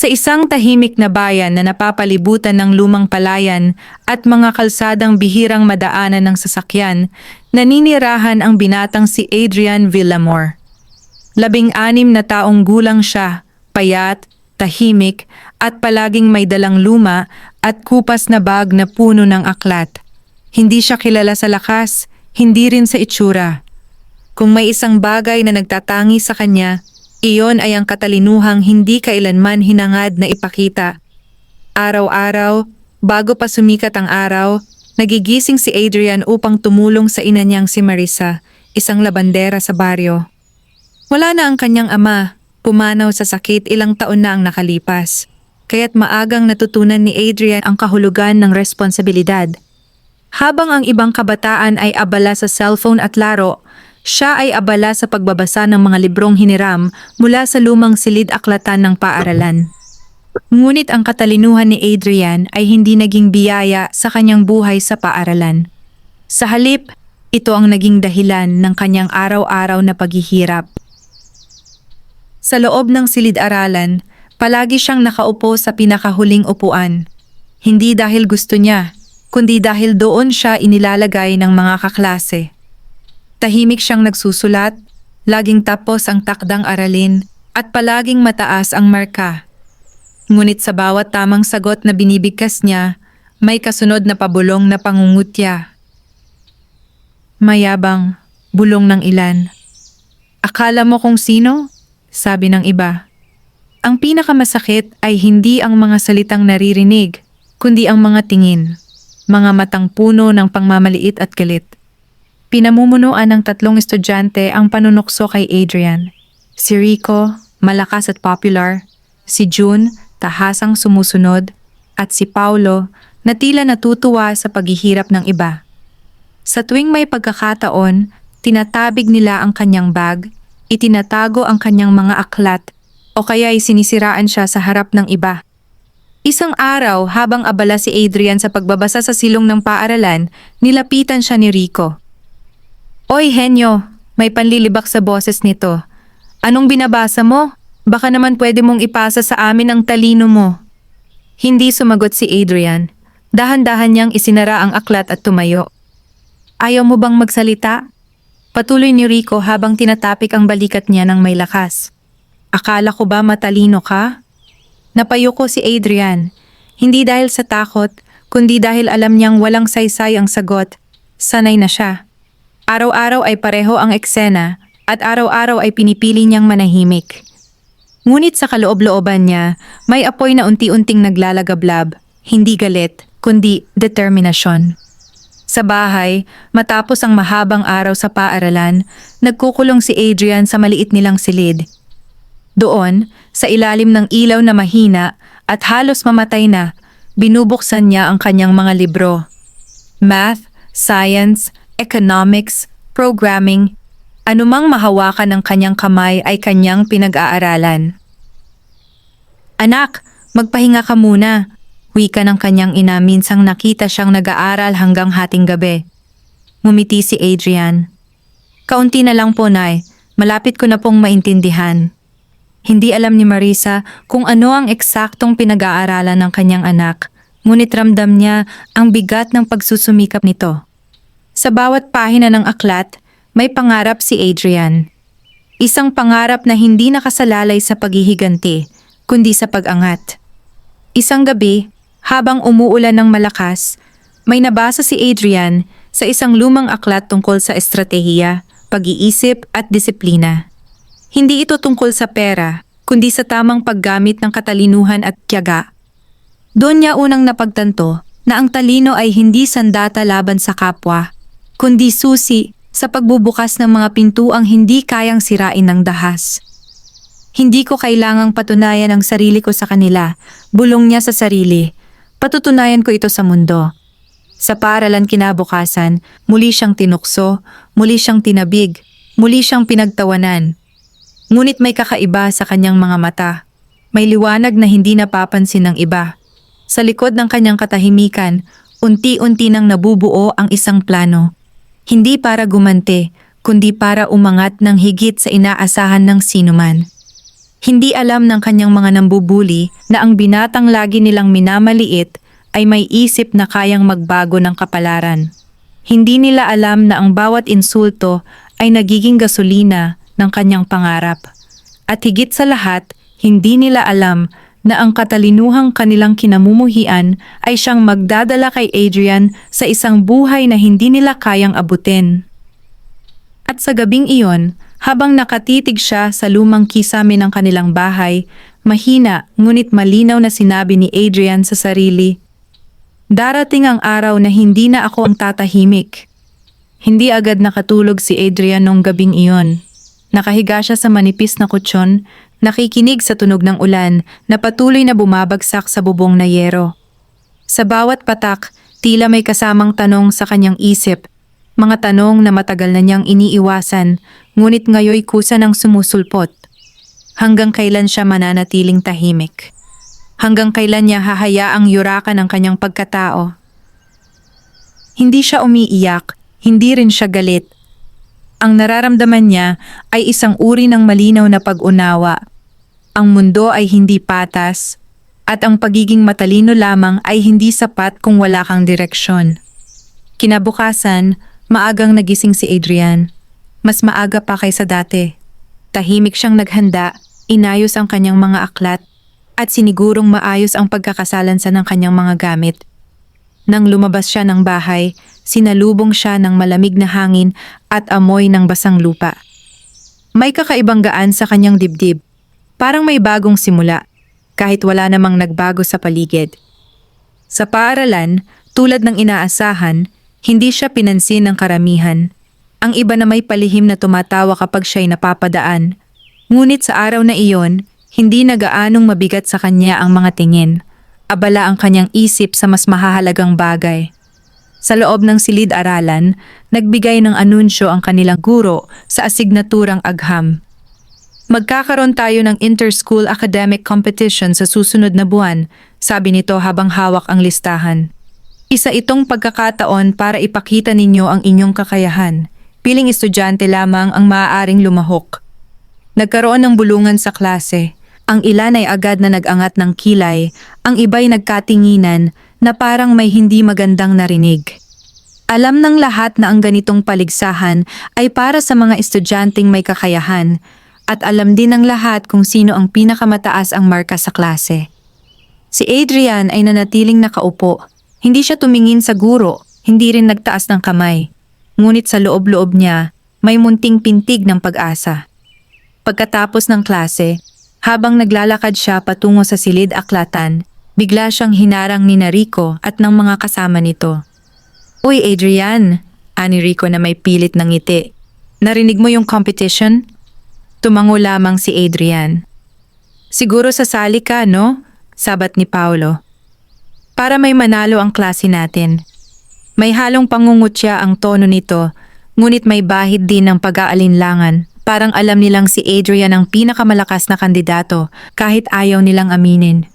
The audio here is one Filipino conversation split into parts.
Sa isang tahimik na bayan na napapalibutan ng lumang palayan at mga kalsadang bihirang madaanan ng sasakyan, naninirahan ang binatang si Adrian Villamor. 16 na taong gulang siya, payat, tahimik, at palaging may dalang luma at kupas na bag na puno ng aklat. Hindi siya kilala sa lakas, hindi rin sa itsura. Kung may isang bagay na nagtatangi sa kanya, iyon ay ang katalinuhang hindi kailanman hinangad na ipakita. Araw-araw, bago pa sumikat ang araw, nagigising si Adrian upang tumulong sa ina niyang si Marisa, isang labandera sa baryo. Wala na ang kanyang ama, pumanaw sa sakit ilang taon na ang nakalipas, kaya't maagang natutunan ni Adrian ang kahulugan ng responsibilidad. Habang ang ibang kabataan ay abala sa cellphone at laro, siya ay abala sa pagbabasa ng mga librong hiniram mula sa lumang silid-aklatan ng paaralan. Ngunit ang katalinuhan ni Adrian ay hindi naging biyaya sa kanyang buhay sa paaralan. Sa halip, ito ang naging dahilan ng kanyang araw-araw na paghihirap. Sa loob ng silid-aralan, palagi siyang nakaupo sa pinakahuling upuan. Hindi dahil gusto niya, kundi dahil doon siya inilalagay ng mga kaklase. Tahimik siyang nagsusulat, laging tapos ang takdang aralin, at palaging mataas ang marka. Ngunit sa bawat tamang sagot na binibigkas niya, may kasunod na pabulong na pangungutya. Mayabang, bulong ng ilan. Akala mo kung sino? Sabi ng iba. Ang pinakamasakit ay hindi ang mga salitang naririnig, kundi ang mga tingin, mga matang puno ng pangmamaliit at galit. Pinamumunuan ng 3 estudyante ang panunukso kay Adrian. Si Rico, malakas at popular, si June, tahasang sumusunod, at si Paulo, na tila natutuwa sa paghihirap ng iba. Sa tuwing may pagkakataon, tinatabig nila ang kanyang bag, itinatago ang kanyang mga aklat, o kaya'y sinisiraan siya sa harap ng iba. Isang araw habang abala si Adrian sa pagbabasa sa silong ng paaralan, nilapitan siya ni Rico. Oy, henyo, may panlilibak sa boses nito. Anong binabasa mo? Baka naman pwede mong ipasa sa amin ang talino mo. Hindi sumagot si Adrian. Dahan-dahan niyang isinara ang aklat at tumayo. Ayaw mo bang magsalita? Patuloy ni Rico habang tinatapik ang balikat niya ng may lakas. Akala ko ba matalino ka? Napayuko si Adrian. Hindi dahil sa takot, kundi dahil alam niyang walang saysay ang sagot. Sanay na siya. Araw-araw ay pareho ang eksena at araw-araw ay pinipili niyang manahimik. Ngunit sa kaloob-looban niya, may apoy na unti-unting naglalagablab, hindi galit, kundi determinasyon. Sa bahay, matapos ang mahabang araw sa paaralan, nagkukulong si Adrian sa maliit nilang silid. Doon, sa ilalim ng ilaw na mahina at halos mamatay na, binubuksan niya ang kanyang mga libro. Math, science, economics, programming, anumang mahawakan ng kanyang kamay ay kanyang pinag-aaralan. Anak, magpahinga ka muna. Wika ng kanyang ina minsang nakita siyang nag-aaral hanggang hating gabi. Ngumiti si Adrian. Kaunti na lang po, Nay. Malapit ko na pong maintindihan. Hindi alam ni Marisa kung ano ang eksaktong pinag-aaralan ng kanyang anak, ngunit ramdam niya ang bigat ng pagsusumikap nito. Sa bawat pahina ng aklat, may pangarap si Adrian. Isang pangarap na hindi nakasalalay sa paghihiganti, kundi sa pag-angat. Isang gabi, habang umuulan ng malakas, may nabasa si Adrian sa isang lumang aklat tungkol sa estratehiya, pag-iisip at disiplina. Hindi ito tungkol sa pera, kundi sa tamang paggamit ng katalinuhan at tiyaga. Doon niya unang napagtanto na ang talino ay hindi sandata laban sa kapwa, kundi susi sa pagbubukas ng mga pintuang hindi kayang sirain ng dahas. Hindi ko kailangang patunayan ang sarili ko sa kanila, bulong niya sa sarili. Patutunayan ko ito sa mundo. Sa paaralan kinabukasan, muli siyang tinukso, muli siyang tinabig, muli siyang pinagtawanan. Ngunit may kakaiba sa kanyang mga mata. May liwanag na hindi napapansin ng iba. Sa likod ng kanyang katahimikan, unti-unti nang nabubuo ang isang plano. Hindi para gumante, kundi para umangat ng higit sa inaasahan ng sinuman. Hindi alam ng kanyang mga nambubuli na ang binatang lagi nilang minamaliit ay may isip na kayang magbago ng kapalaran. Hindi nila alam na ang bawat insulto ay nagiging gasolina ng kanyang pangarap. At higit sa lahat, hindi nila alam na ang katalinuhang kanilang kinamumuhian ay siyang magdadala kay Adrian sa isang buhay na hindi nila kayang abutin. At sa gabing iyon, habang nakatitig siya sa lumang kisame ng kanilang bahay, mahina ngunit malinaw na sinabi ni Adrian sa sarili, "Darating ang araw na hindi na ako ang tatahimik." Hindi agad nakatulog si Adrian nung gabing iyon. Nakahiga siya sa manipis na kutsyon, nakikinig sa tunog ng ulan na patuloy na bumabagsak sa bubong na yero. Sa bawat patak, tila may kasamang tanong sa kanyang isip, mga tanong na matagal na niyang iniiwasan, ngunit ngayoy kusa ng sumusulpot. Hanggang kailan siya mananatiling tahimik? Hanggang kailan niya hahayaang yurakan ang kanyang pagkatao? Hindi siya umiiyak, hindi rin siya galit. Ang nararamdaman niya ay isang uri ng malinaw na pag-unawa. Ang mundo ay hindi patas, at ang pagiging matalino lamang ay hindi sapat kung wala kang direksyon. Kinabukasan, maagang nagising si Adrian. Mas maaga pa kaysa dati. Tahimik siyang naghanda, inayos ang kanyang mga aklat, at sinigurong maayos ang pagkakasalansan ng kanyang mga gamit. Nang lumabas siya ng bahay, sinalubong siya ng malamig na hangin at amoy ng basang lupa. May kakaibang gaan sa kanyang dibdib. Parang may bagong simula, kahit wala namang nagbago sa paligid. Sa paaralan, tulad ng inaasahan, hindi siya pinansin ng karamihan. Ang iba na may palihim na tumatawa kapag siya'y napapadaan. Ngunit sa araw na iyon, hindi na gaanong mabigat sa kanya ang mga tingin. Abala ang kanyang isip sa mas mahahalagang bagay. Sa loob ng silid-aralan, nagbigay ng anunsyo ang kanilang guro sa asignaturang agham. Magkakaroon tayo ng inter-school academic competition sa susunod na buwan, sabi nito habang hawak ang listahan. Isa itong pagkakataon para ipakita ninyo ang inyong kakayahan. Piling estudyante lamang ang maaaring lumahok. Nagkaroon ng bulungan sa klase. Ang ilan ay agad na nag-angat ng kilay, ang iba'y nagkatinginan na parang may hindi magandang narinig. Alam ng lahat na ang ganitong paligsahan ay para sa mga estudyanteng may kakayahan, at alam din ng lahat kung sino ang pinakamataas ang marka sa klase. Si Adrian ay nanatiling nakaupo. Hindi siya tumingin sa guro, hindi rin nagtaas ng kamay. Ngunit sa loob-loob niya, may munting pintig ng pag-asa. Pagkatapos ng klase, habang naglalakad siya patungo sa silid-aklatan, bigla siyang hinarang ni Rico at ng mga kasama nito. "Uy Adrian," ani Rico na may pilit ng ngiti. "Narinig mo yung competition?" Tumango lamang si Adrian. "Siguro sasali ka, no?" sabat ni Paolo. "Para may manalo ang klase natin." May halong pangungutya ang tono nito, ngunit may bahid din ng pag-aalinlangan. Parang alam nilang si Adrian ang pinakamalakas na kandidato kahit ayaw nilang aminin.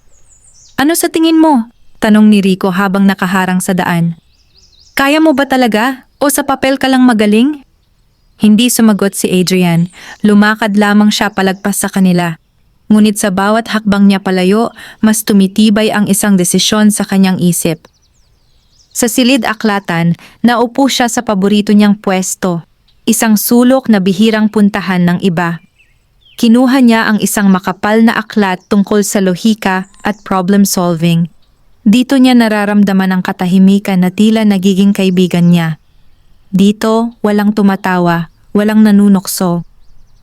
"Ano sa tingin mo?" tanong ni Rico habang nakaharang sa daan. "Kaya mo ba talaga? O sa papel ka lang magaling?" Hindi sumagot si Adrian. Lumakad lamang siya palagpas sa kanila. Ngunit sa bawat hakbang niya palayo, mas tumitibay ang isang desisyon sa kanyang isip. Sa silid-aklatan, naupo siya sa paborito niyang pwesto, isang sulok na bihirang puntahan ng iba. Kinuha niya ang isang makapal na aklat tungkol sa lohika at problem solving. Dito niya nararamdaman ang katahimikan na tila nagiging kaibigan niya. Dito, walang tumatawa, walang nanunokso.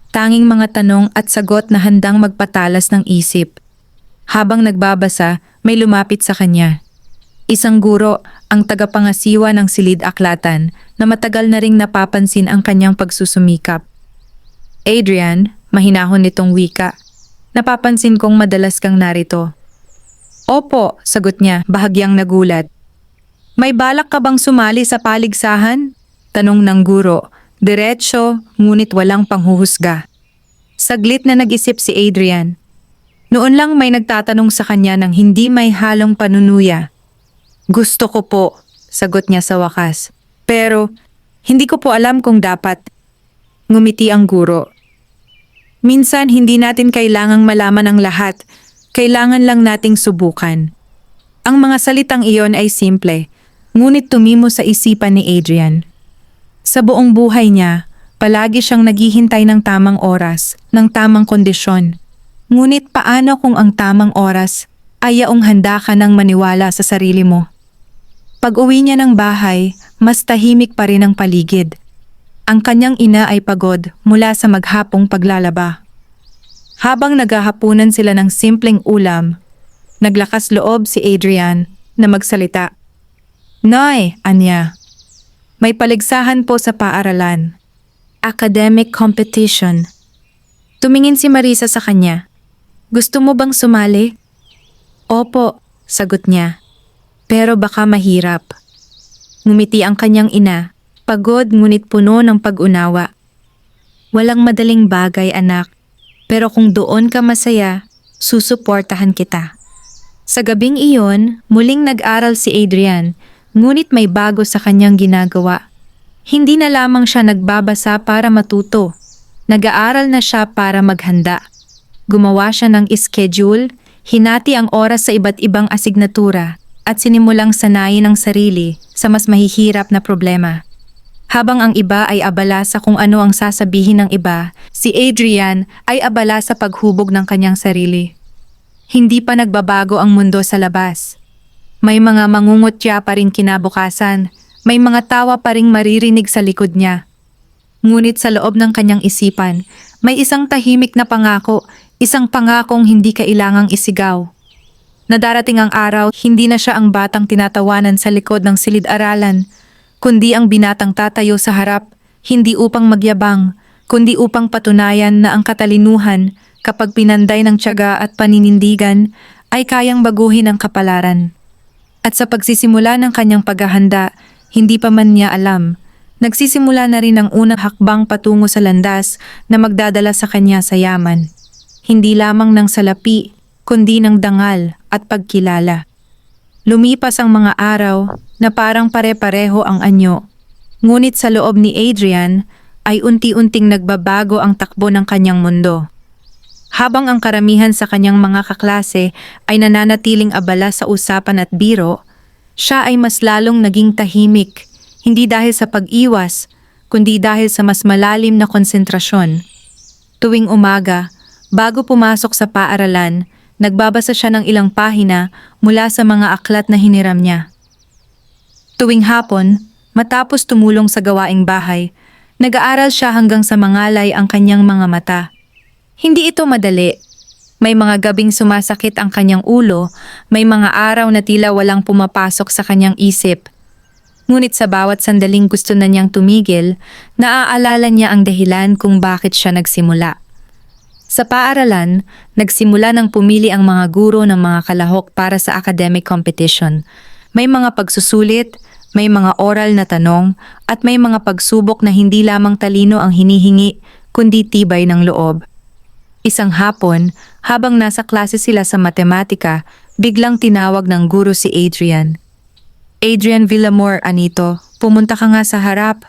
Tanging mga tanong at sagot na handang magpatalas ng isip. Habang nagbabasa, may lumapit sa kanya. Isang guro, ang tagapangasiwa ng silid-aklatan, na matagal na ring napapansin ang kanyang pagsusumikap. "Adrian," mahinahon nitong wika, "napapansin kong madalas kang narito." "Opo," sagot niya, bahagyang nagulat. "May balak ka bang sumali sa paligsahan?" tanong ng guro, diretso ngunit walang panghuhusga. Saglit na nag-isip si Adrian. Noon lang may nagtatanong sa kanya ng hindi may halong panunuya. "Gusto ko po," sagot niya sa wakas. "Pero, hindi ko po alam kung dapat." Ngumiti ang guro. Minsan hindi natin kailangang malaman ang lahat. Kailangan lang nating subukan. Ang mga salitang iyon ay simple, ngunit tumimo sa isipan ni Adrian. Sa buong buhay niya, palagi siyang naghihintay ng tamang oras, ng tamang kondisyon. Ngunit paano kung ang tamang oras ay yaong handa ka nang maniwala sa sarili mo? Pag-uwi niya ng bahay, mas tahimik pa rin ang paligid. Ang kanyang ina ay pagod mula sa maghapong paglalaba. Habang naghahapunan sila ng simpleng ulam, naglakas loob si Adrian na magsalita. "Nay, anya, may paligsahan po sa paaralan. Academic competition." Tumingin si Marisa sa kanya. "Gusto mo bang sumali?" "Opo," sagot niya. "Pero baka mahirap." Ngumiti ang kanyang ina, pagod ngunit puno ng pag-unawa. "Walang madaling bagay, anak. Pero kung doon ka masaya, susuportahan kita." Sa gabing iyon, muling nag-aral si Adrian, ngunit may bago sa kanyang ginagawa. Hindi na lamang siya nagbabasa para matuto. Nag-aaral na siya para maghanda. Gumawa siya ng schedule, hinati ang oras sa iba't ibang asignatura, at sinimulang sanayin ang sarili sa mas mahihirap na problema. Habang ang iba ay abala sa kung ano ang sasabihin ng iba, si Adrian ay abala sa paghubog ng kanyang sarili. Hindi pa nagbabago ang mundo sa labas. May mga mangungutya pa rin kinabukasan, may mga tawa pa ring maririnig sa likod niya. Ngunit sa loob ng kanyang isipan, may isang tahimik na pangako, isang pangakong hindi kailangang isigaw. Na darating ang araw, hindi na siya ang batang tinatawanan sa likod ng silid-aralan, kundi ang binatang tatayo sa harap, hindi upang magyabang, kundi upang patunayan na ang katalinuhan, kapag pinanday ng tiyaga at paninindigan, ay kayang baguhin ang kapalaran. At sa pagsisimula ng kanyang paghahanda, hindi pa man niya alam, nagsisimula na rin ang unang hakbang patungo sa landas na magdadala sa kanya sa yaman. Hindi lamang ng salapi, kundi ng dangal at pagkilala. Lumipas ang mga araw na parang pare-pareho ang anyo. Ngunit sa loob ni Adrian ay unti-unting nagbabago ang takbo ng kanyang mundo. Habang ang karamihan sa kanyang mga kaklase ay nananatiling abala sa usapan at biro, siya ay mas lalong naging tahimik, hindi dahil sa pag-iwas, kundi dahil sa mas malalim na konsentrasyon. Tuwing umaga, bago pumasok sa paaralan, nagbabasa siya ng ilang pahina mula sa mga aklat na hiniram niya. Tuwing hapon, matapos tumulong sa gawaing bahay, nag-aaral siya hanggang sa mangalay ang kanyang mga mata. Hindi ito madali. May mga gabing sumasakit ang kanyang ulo, may mga araw na tila walang pumapasok sa kanyang isip. Ngunit sa bawat sandaling gusto na niyang tumigil, naaalala niya ang dahilan kung bakit siya nagsimula. Sa paaralan, nagsimula ng pumili ang mga guro ng mga kalahok para sa academic competition. May mga pagsusulit, may mga oral na tanong, at may mga pagsubok na hindi lamang talino ang hinihingi, kundi tibay ng loob. Isang hapon, habang nasa klase sila sa matematika, biglang tinawag ng guro si Adrian. "Adrian Villamor, anito, pumunta ka nga sa harap."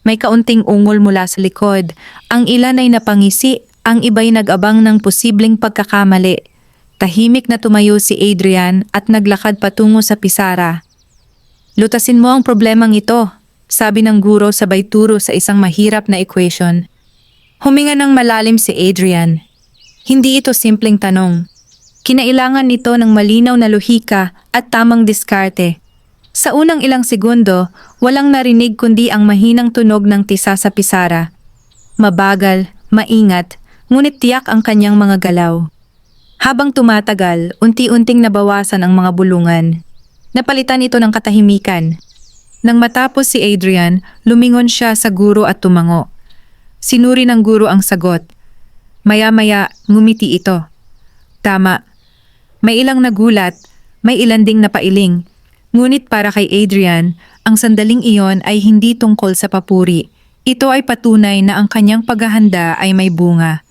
May kaunting ungol mula sa likod, ang ilan ay napangisi, ang iba'y nag-abang ng posibleng pagkakamali. Tahimik na tumayo si Adrian at naglakad patungo sa pisara. "Lutasin mo ang problemang ito," sabi ng guro sabay turo sa isang mahirap na equation. Huminga ng malalim si Adrian. Hindi ito simpleng tanong. Kinailangan nito ng malinaw na lohika at tamang diskarte. Sa unang ilang segundo, walang narinig kundi ang mahinang tunog ng tisa sa pisara. Mabagal, maingat, ngunit tiyak ang kanyang mga galaw. Habang tumatagal, unti-unting nabawasan ang mga bulungan. Napalitan ito ng katahimikan. Nang matapos si Adrian, lumingon siya sa guro at tumango. Sinuri ng guro ang sagot. Maya-maya, ngumiti ito. Tama. May ilang nagulat, may ilan ding napailing. Ngunit para kay Adrian, ang sandaling iyon ay hindi tungkol sa papuri. Ito ay patunay na ang kanyang paghahanda ay may bunga.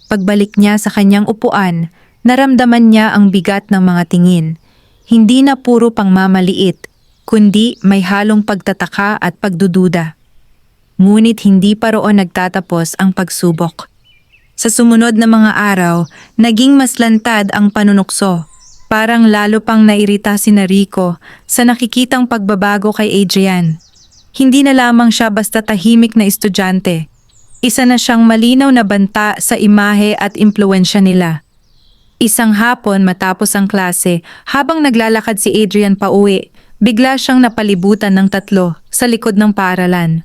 Pagbalik niya sa kanyang upuan, naramdaman niya ang bigat ng mga tingin. Hindi na puro pangmamaliit, kundi may halong pagtataka at pagdududa. Ngunit hindi pa roon nagtatapos ang pagsubok. Sa sumunod na mga araw, naging mas lantad ang panunukso. Parang lalo pang nairita si Rico sa nakikitang pagbabago kay Adrian. Hindi na lamang siya basta tahimik na estudyante. Isa na siyang malinaw na banta sa imahe at impluwensya nila. Isang hapon matapos ang klase, habang naglalakad si Adrian pauwi, bigla siyang napalibutan ng tatlo sa likod ng paaralan.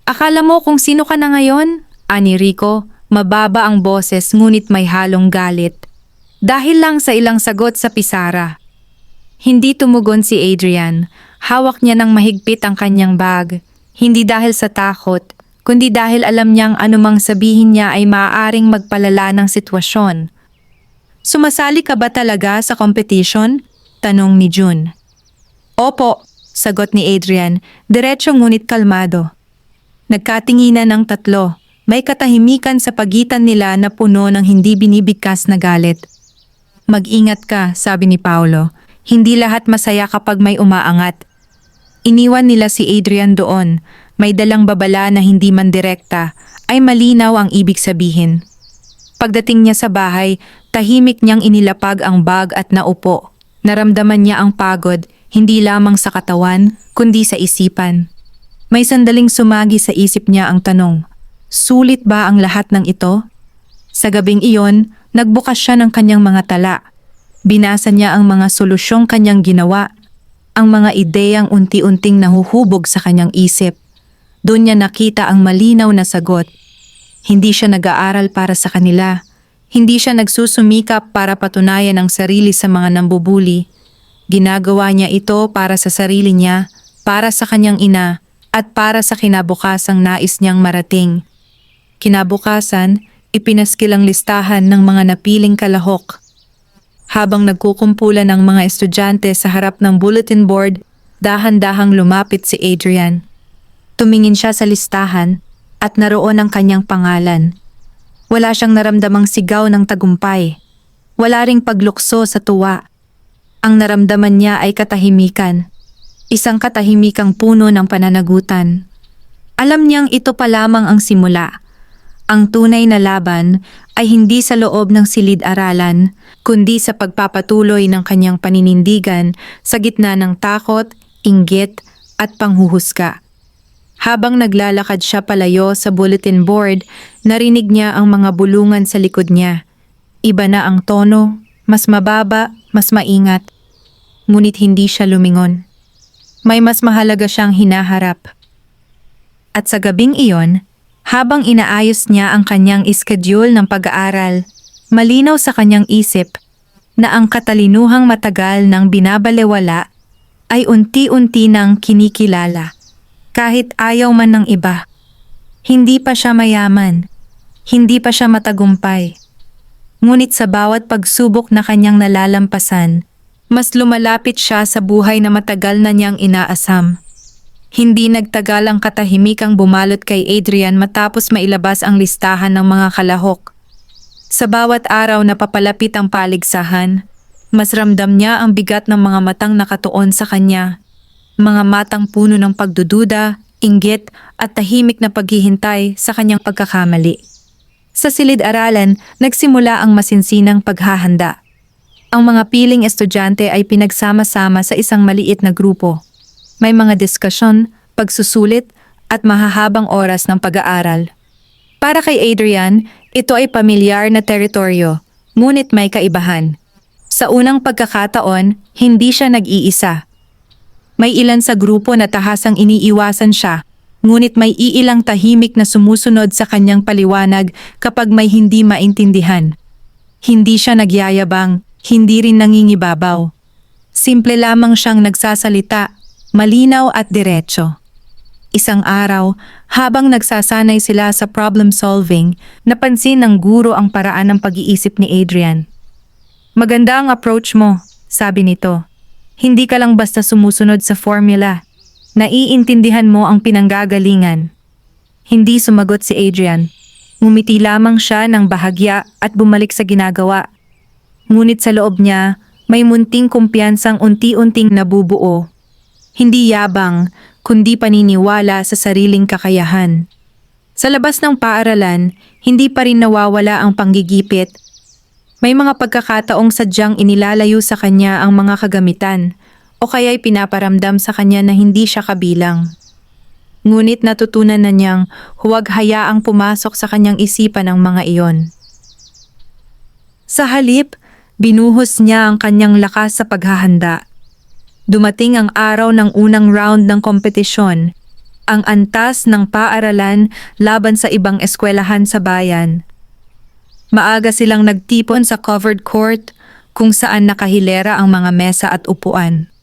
"Akala mo kung sino ka na ngayon?" ani Rico, mababa ang boses ngunit may halong galit. Dahil lang sa ilang sagot sa pisara. Hindi tumugon si Adrian. Hawak niya ng mahigpit ang kanyang bag. Hindi dahil sa takot, kundi dahil alam niyang anumang sabihin niya ay maaaring magpalala ng sitwasyon. "Sumasali ka ba talaga sa competition?" tanong ni June. "Opo," sagot ni Adrian, diretso ngunit kalmado. Nagkatinginan ang tatlo. May katahimikan sa pagitan nila na puno ng hindi binibigkas na galit. "Mag-ingat ka," sabi ni Paolo. "Hindi lahat masaya kapag may umaangat." Iniwan nila si Adrian doon. May dalang babala na hindi man direkta, ay malinaw ang ibig sabihin. Pagdating niya sa bahay, tahimik niyang inilapag ang bag at naupo. Naramdaman niya ang pagod, hindi lamang sa katawan, kundi sa isipan. May sandaling sumagi sa isip niya ang tanong, sulit ba ang lahat ng ito? Sa gabing iyon, nagbukas siya ng kanyang mga tala. Binasa niya ang mga solusyong kanyang ginawa, ang mga ideyang unti-unting nahuhubog sa kanyang isip. Doon niya nakita ang malinaw na sagot. Hindi siya nag-aaral para sa kanila. Hindi siya nagsusumikap para patunayan ang sarili sa mga nambubuli. Ginagawa niya ito para sa sarili niya, para sa kanyang ina, at para sa kinabukasang nais niyang marating. Kinabukasan, ipinaskil ang listahan ng mga napiling kalahok. Habang nagkukumpulan ang mga estudyante sa harap ng bulletin board, dahan-dahang lumapit si Adrian. Tumingin siya sa listahan at naroon ang kanyang pangalan. Wala siyang naramdamang sigaw ng tagumpay. Wala ring paglukso sa tuwa. Ang naramdaman niya ay katahimikan. Isang katahimikang puno ng pananagutan. Alam niyang ito pa lamang ang simula. Ang tunay na laban ay hindi sa loob ng silid-aralan, kundi sa pagpapatuloy ng kanyang paninindigan sa gitna ng takot, inggit, at panghuhusga. Habang naglalakad siya palayo sa bulletin board, narinig niya ang mga bulungan sa likod niya. Iba na ang tono, mas mababa, mas maingat. Ngunit hindi siya lumingon. May mas mahalaga siyang hinaharap. At sa gabing iyon, habang inaayos niya ang kanyang iskediul ng pag-aaral, malinaw sa kanyang isip na ang katalinuhang matagal ng binabalewala ay unti-unti nang kinikilala. Kahit ayaw man ng iba. Hindi pa siya mayaman. Hindi pa siya matagumpay. Ngunit sa bawat pagsubok na kanyang nalalampasan, mas lumalapit siya sa buhay na matagal na niyang inaasam. Hindi nagtagal ang katahimikang bumalot kay Adrian matapos mailabas ang listahan ng mga kalahok. Sa bawat araw na papalapit ang paligsahan, mas ramdam niya ang bigat ng mga matang nakatuon sa kanya. Mga matang puno ng pagdududa, inggit at tahimik na paghihintay sa kanyang pagkakamali. Sa silid-aralan, nagsimula ang masinsinang paghahanda. Ang mga piling estudyante ay pinagsama-sama sa isang maliit na grupo. May mga diskusyon, pagsusulit at mahahabang oras ng pag-aaral. Para kay Adrian, ito ay pamilyar na teritoryo, ngunit may kaibahan. Sa unang pagkakataon, hindi siya nag-iisa. May ilan sa grupo na tahasang iniiwasan siya, ngunit may iilang tahimik na sumusunod sa kanyang paliwanag kapag may hindi maintindihan. Hindi siya nagyayabang, hindi rin nangingibabaw. Simple lamang siyang nagsasalita, malinaw at diretso. Isang araw, habang nagsasanay sila sa problem solving, napansin ng guro ang paraan ng pag-iisip ni Adrian. "Maganda ang approach mo," sabi nito. "Hindi ka lang basta sumusunod sa formula. Naiintindihan mo ang pinanggagalingan." Hindi sumagot si Adrian. Ngumiti lamang siya ng bahagya at bumalik sa ginagawa. Ngunit sa loob niya, may munting kumpiyansang unti-unting nabubuo. Hindi yabang, kundi paniniwala sa sariling kakayahan. Sa labas ng paaralan, hindi pa rin nawawala ang panggigipit. May mga pagkakataong sadyang inilalayo sa kanya ang mga kagamitan o kaya'y pinaparamdam sa kanya na hindi siya kabilang. Ngunit natutunan na niyang huwag hayaang pumasok sa kanyang isipan ang mga iyon. Sa halip, binuhos niya ang kanyang lakas sa paghahanda. Dumating ang araw ng unang round ng kompetisyon, ang antas ng paaralan laban sa ibang eskwelahan sa bayan. Maaga silang nagtipon sa covered court kung saan nakahilera ang mga mesa at upuan.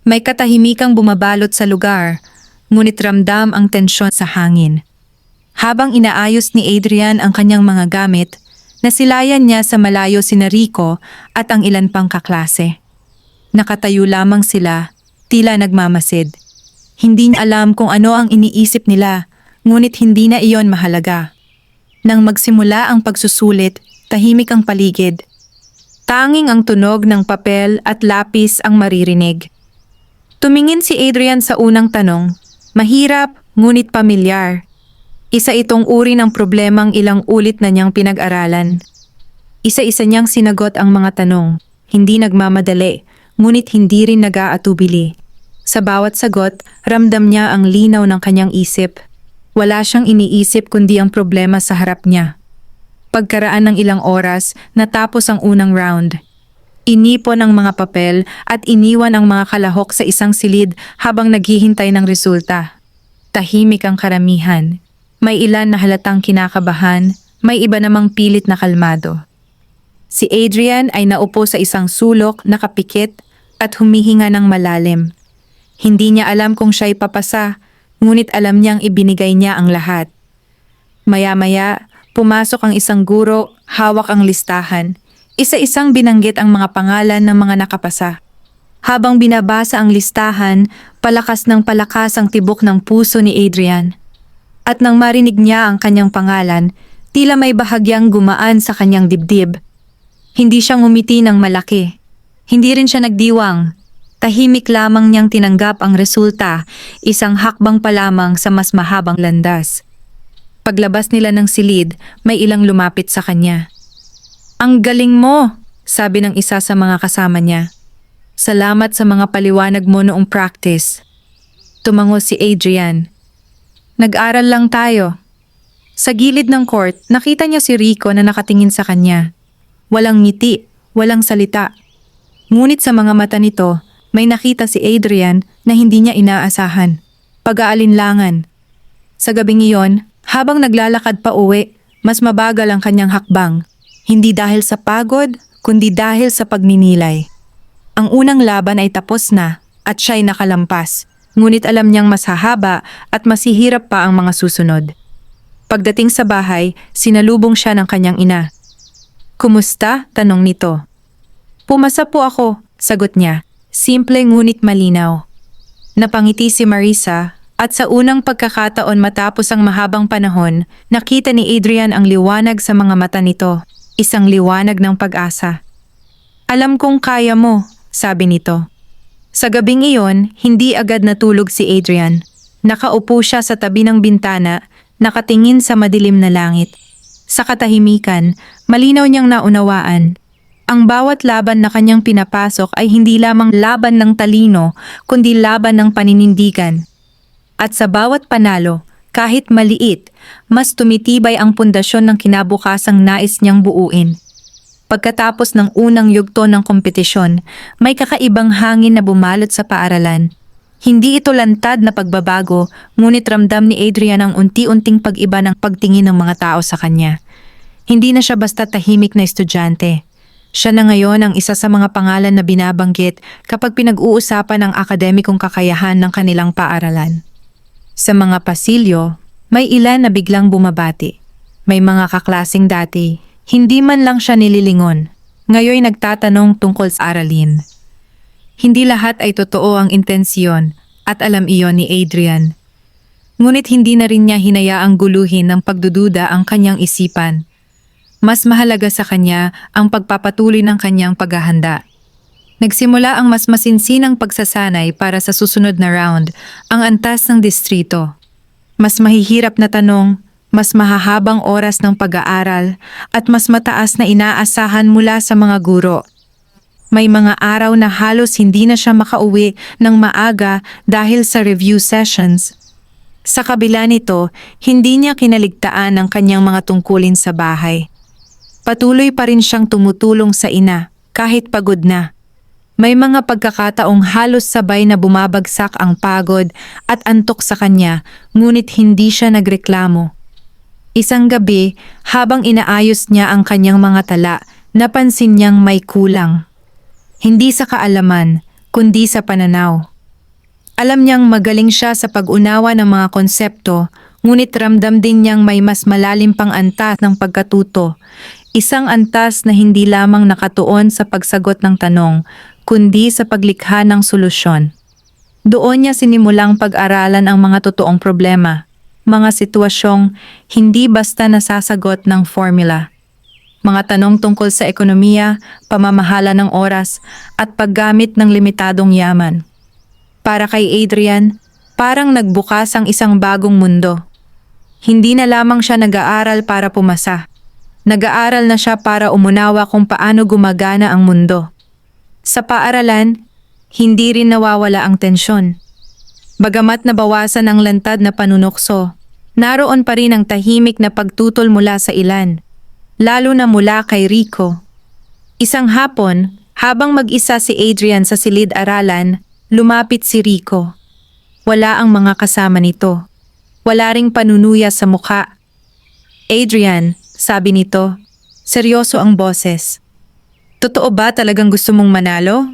May katahimikang bumabalot sa lugar, ngunit ramdam ang tensyon sa hangin. Habang inaayos ni Adrian ang kanyang mga gamit, nasilayan niya sa malayo sina Rico at ang ilan pang kaklase. Nakatayo lamang sila, tila nagmamasid. Hindi niya alam kung ano ang iniisip nila, ngunit hindi na iyon mahalaga. Nang magsimula ang pagsusulit, tahimik ang paligid. Tanging ang tunog ng papel at lapis ang maririnig. Tumingin si Adrian sa unang tanong, mahirap ngunit pamilyar. Isa itong uri ng problemang ilang ulit na niyang pinag-aralan. Isa-isa niyang sinagot ang mga tanong, hindi nagmamadali, ngunit hindi rin nag-aatubili. Sa bawat sagot, ramdam niya ang linaw ng kanyang isip. Wala siyang iniisip kundi ang problema sa harap niya. Pagkaraan ng ilang oras, natapos ang unang round. Inipon ang mga papel at iniwan ang mga kalahok sa isang silid habang naghihintay ng resulta. Tahimik ang karamihan. May ilan na halatang kinakabahan, may iba namang pilit na kalmado. Si Adrian ay naupo sa isang sulok, nakapikit at humihinga ng malalim. Hindi niya alam kung siya'y papasa, ngunit alam niyang ibinigay niya ang lahat. Maya-maya, pumasok ang isang guro, hawak ang listahan. Isa-isang binanggit ang mga pangalan ng mga nakapasa. Habang binabasa ang listahan, palakas ng palakas ang tibok ng puso ni Adrian. At nang marinig niya ang kanyang pangalan, tila may bahagyang gumaan sa kanyang dibdib. Hindi siya ngumiti ng malaki. Hindi rin siya nagdiwang. Tahimik lamang niyang tinanggap ang resulta, isang hakbang pa lamang sa mas mahabang landas. Paglabas nila ng silid, may ilang lumapit sa kanya. "Ang galing mo," sabi ng isa sa mga kasama niya. "Salamat sa mga paliwanag mo noong practice." Tumango si Adrian. "Nag-aral lang tayo." Sa gilid ng court, nakita niya si Rico na nakatingin sa kanya. Walang ngiti, walang salita. Ngunit sa mga mata nito, may nakita si Adrian na hindi niya inaasahan. Pag-aalinlangan. Sa gabing iyon, habang naglalakad pa uwi, mas mabagal ang kanyang hakbang. Hindi dahil sa pagod, kundi dahil sa pagninilay. Ang unang laban ay tapos na at siya'y nakalampas. Ngunit alam niyang mas hahaba at masihirap pa ang mga susunod. Pagdating sa bahay, sinalubong siya ng kanyang ina. "Kumusta?" tanong nito. "Pumasa po ako," sagot niya. Simple ngunit malinaw. Napangiti si Marisa at sa unang pagkakataon matapos ang mahabang panahon, nakita ni Adrian ang liwanag sa mga mata nito. Isang liwanag ng pag-asa. "Alam kong kaya mo," sabi nito. Sa gabing iyon, hindi agad natulog si Adrian. Nakaupo siya sa tabi ng bintana, nakatingin sa madilim na langit. Sa katahimikan, malinaw niyang naunawaan. Ang bawat laban na kanyang pinapasok ay hindi lamang laban ng talino, kundi laban ng paninindigan. At sa bawat panalo, kahit maliit, mas tumitibay ang pundasyon ng kinabukasang nais niyang buuin. Pagkatapos ng unang yugto ng kompetisyon, may kakaibang hangin na bumalot sa paaralan. Hindi ito lantad na pagbabago, ngunit ramdam ni Adrian ang unti-unting pag-iba ng pagtingin ng mga tao sa kanya. Hindi na siya basta tahimik na estudyante. Siya na ngayon ang isa sa mga pangalan na binabanggit kapag pinag-uusapan ang akademikong kakayahan ng kanilang paaralan. Sa mga pasilyo, may ilan na biglang bumabati. May mga kaklasing dati, hindi man lang siya nililingon. Ngayon nagtatanong tungkol sa aralin. Hindi lahat ay totoo ang intensyon at alam iyon ni Adrian. Ngunit hindi na rin niya hinayaang guluhin ng pagdududa ang kanyang isipan. Mas mahalaga sa kanya ang pagpapatuloy ng kanyang paghahanda. Nagsimula ang mas masinsinang pagsasanay para sa susunod na round, ang antas ng distrito. Mas mahihirap na tanong, mas mahahabang oras ng pag-aaral, at mas mataas na inaasahan mula sa mga guro. May mga araw na halos hindi na siya makauwi ng maaga dahil sa review sessions. Sa kabila nito, hindi niya kinaligtaan ang kanyang mga tungkulin sa bahay. Patuloy pa rin siyang tumutulong sa ina, kahit pagod na. May mga pagkakataong halos sabay na bumabagsak ang pagod at antok sa kanya, ngunit hindi siya nagreklamo. Isang gabi, habang inaayos niya ang kanyang mga tala, napansin niyang may kulang. Hindi sa kaalaman, kundi sa pananaw. Alam niyang magaling siya sa pag-unawa ng mga konsepto, ngunit ramdam din niyang may mas malalim pang antas ng pagkatuto. Isang antas na hindi lamang nakatuon sa pagsagot ng tanong, kundi sa paglikha ng solusyon. Doon niya sinimulang pag-aralan ang mga totoong problema, mga sitwasyong hindi basta nasasagot ng formula. Mga tanong tungkol sa ekonomiya, pamamahala ng oras, at paggamit ng limitadong yaman. Para kay Adrian, parang nagbukas ang isang bagong mundo. Hindi na lamang siya nag-aaral para pumasa. Nag-aaral na siya para umunawa kung paano gumagana ang mundo. Sa paaralan, hindi rin nawawala ang tensyon. Bagamat nabawasan ang lantad na panunukso, naroon pa rin ang tahimik na pagtutol mula sa ilan, lalo na mula kay Rico. Isang hapon, habang mag-isa si Adrian sa silid-aralan, lumapit si Rico. Wala ang mga kasama nito. Wala ring panunuya sa mukha. "Adrian," sabi nito, seryoso ang boses. "Totoo ba talagang gusto mong manalo?"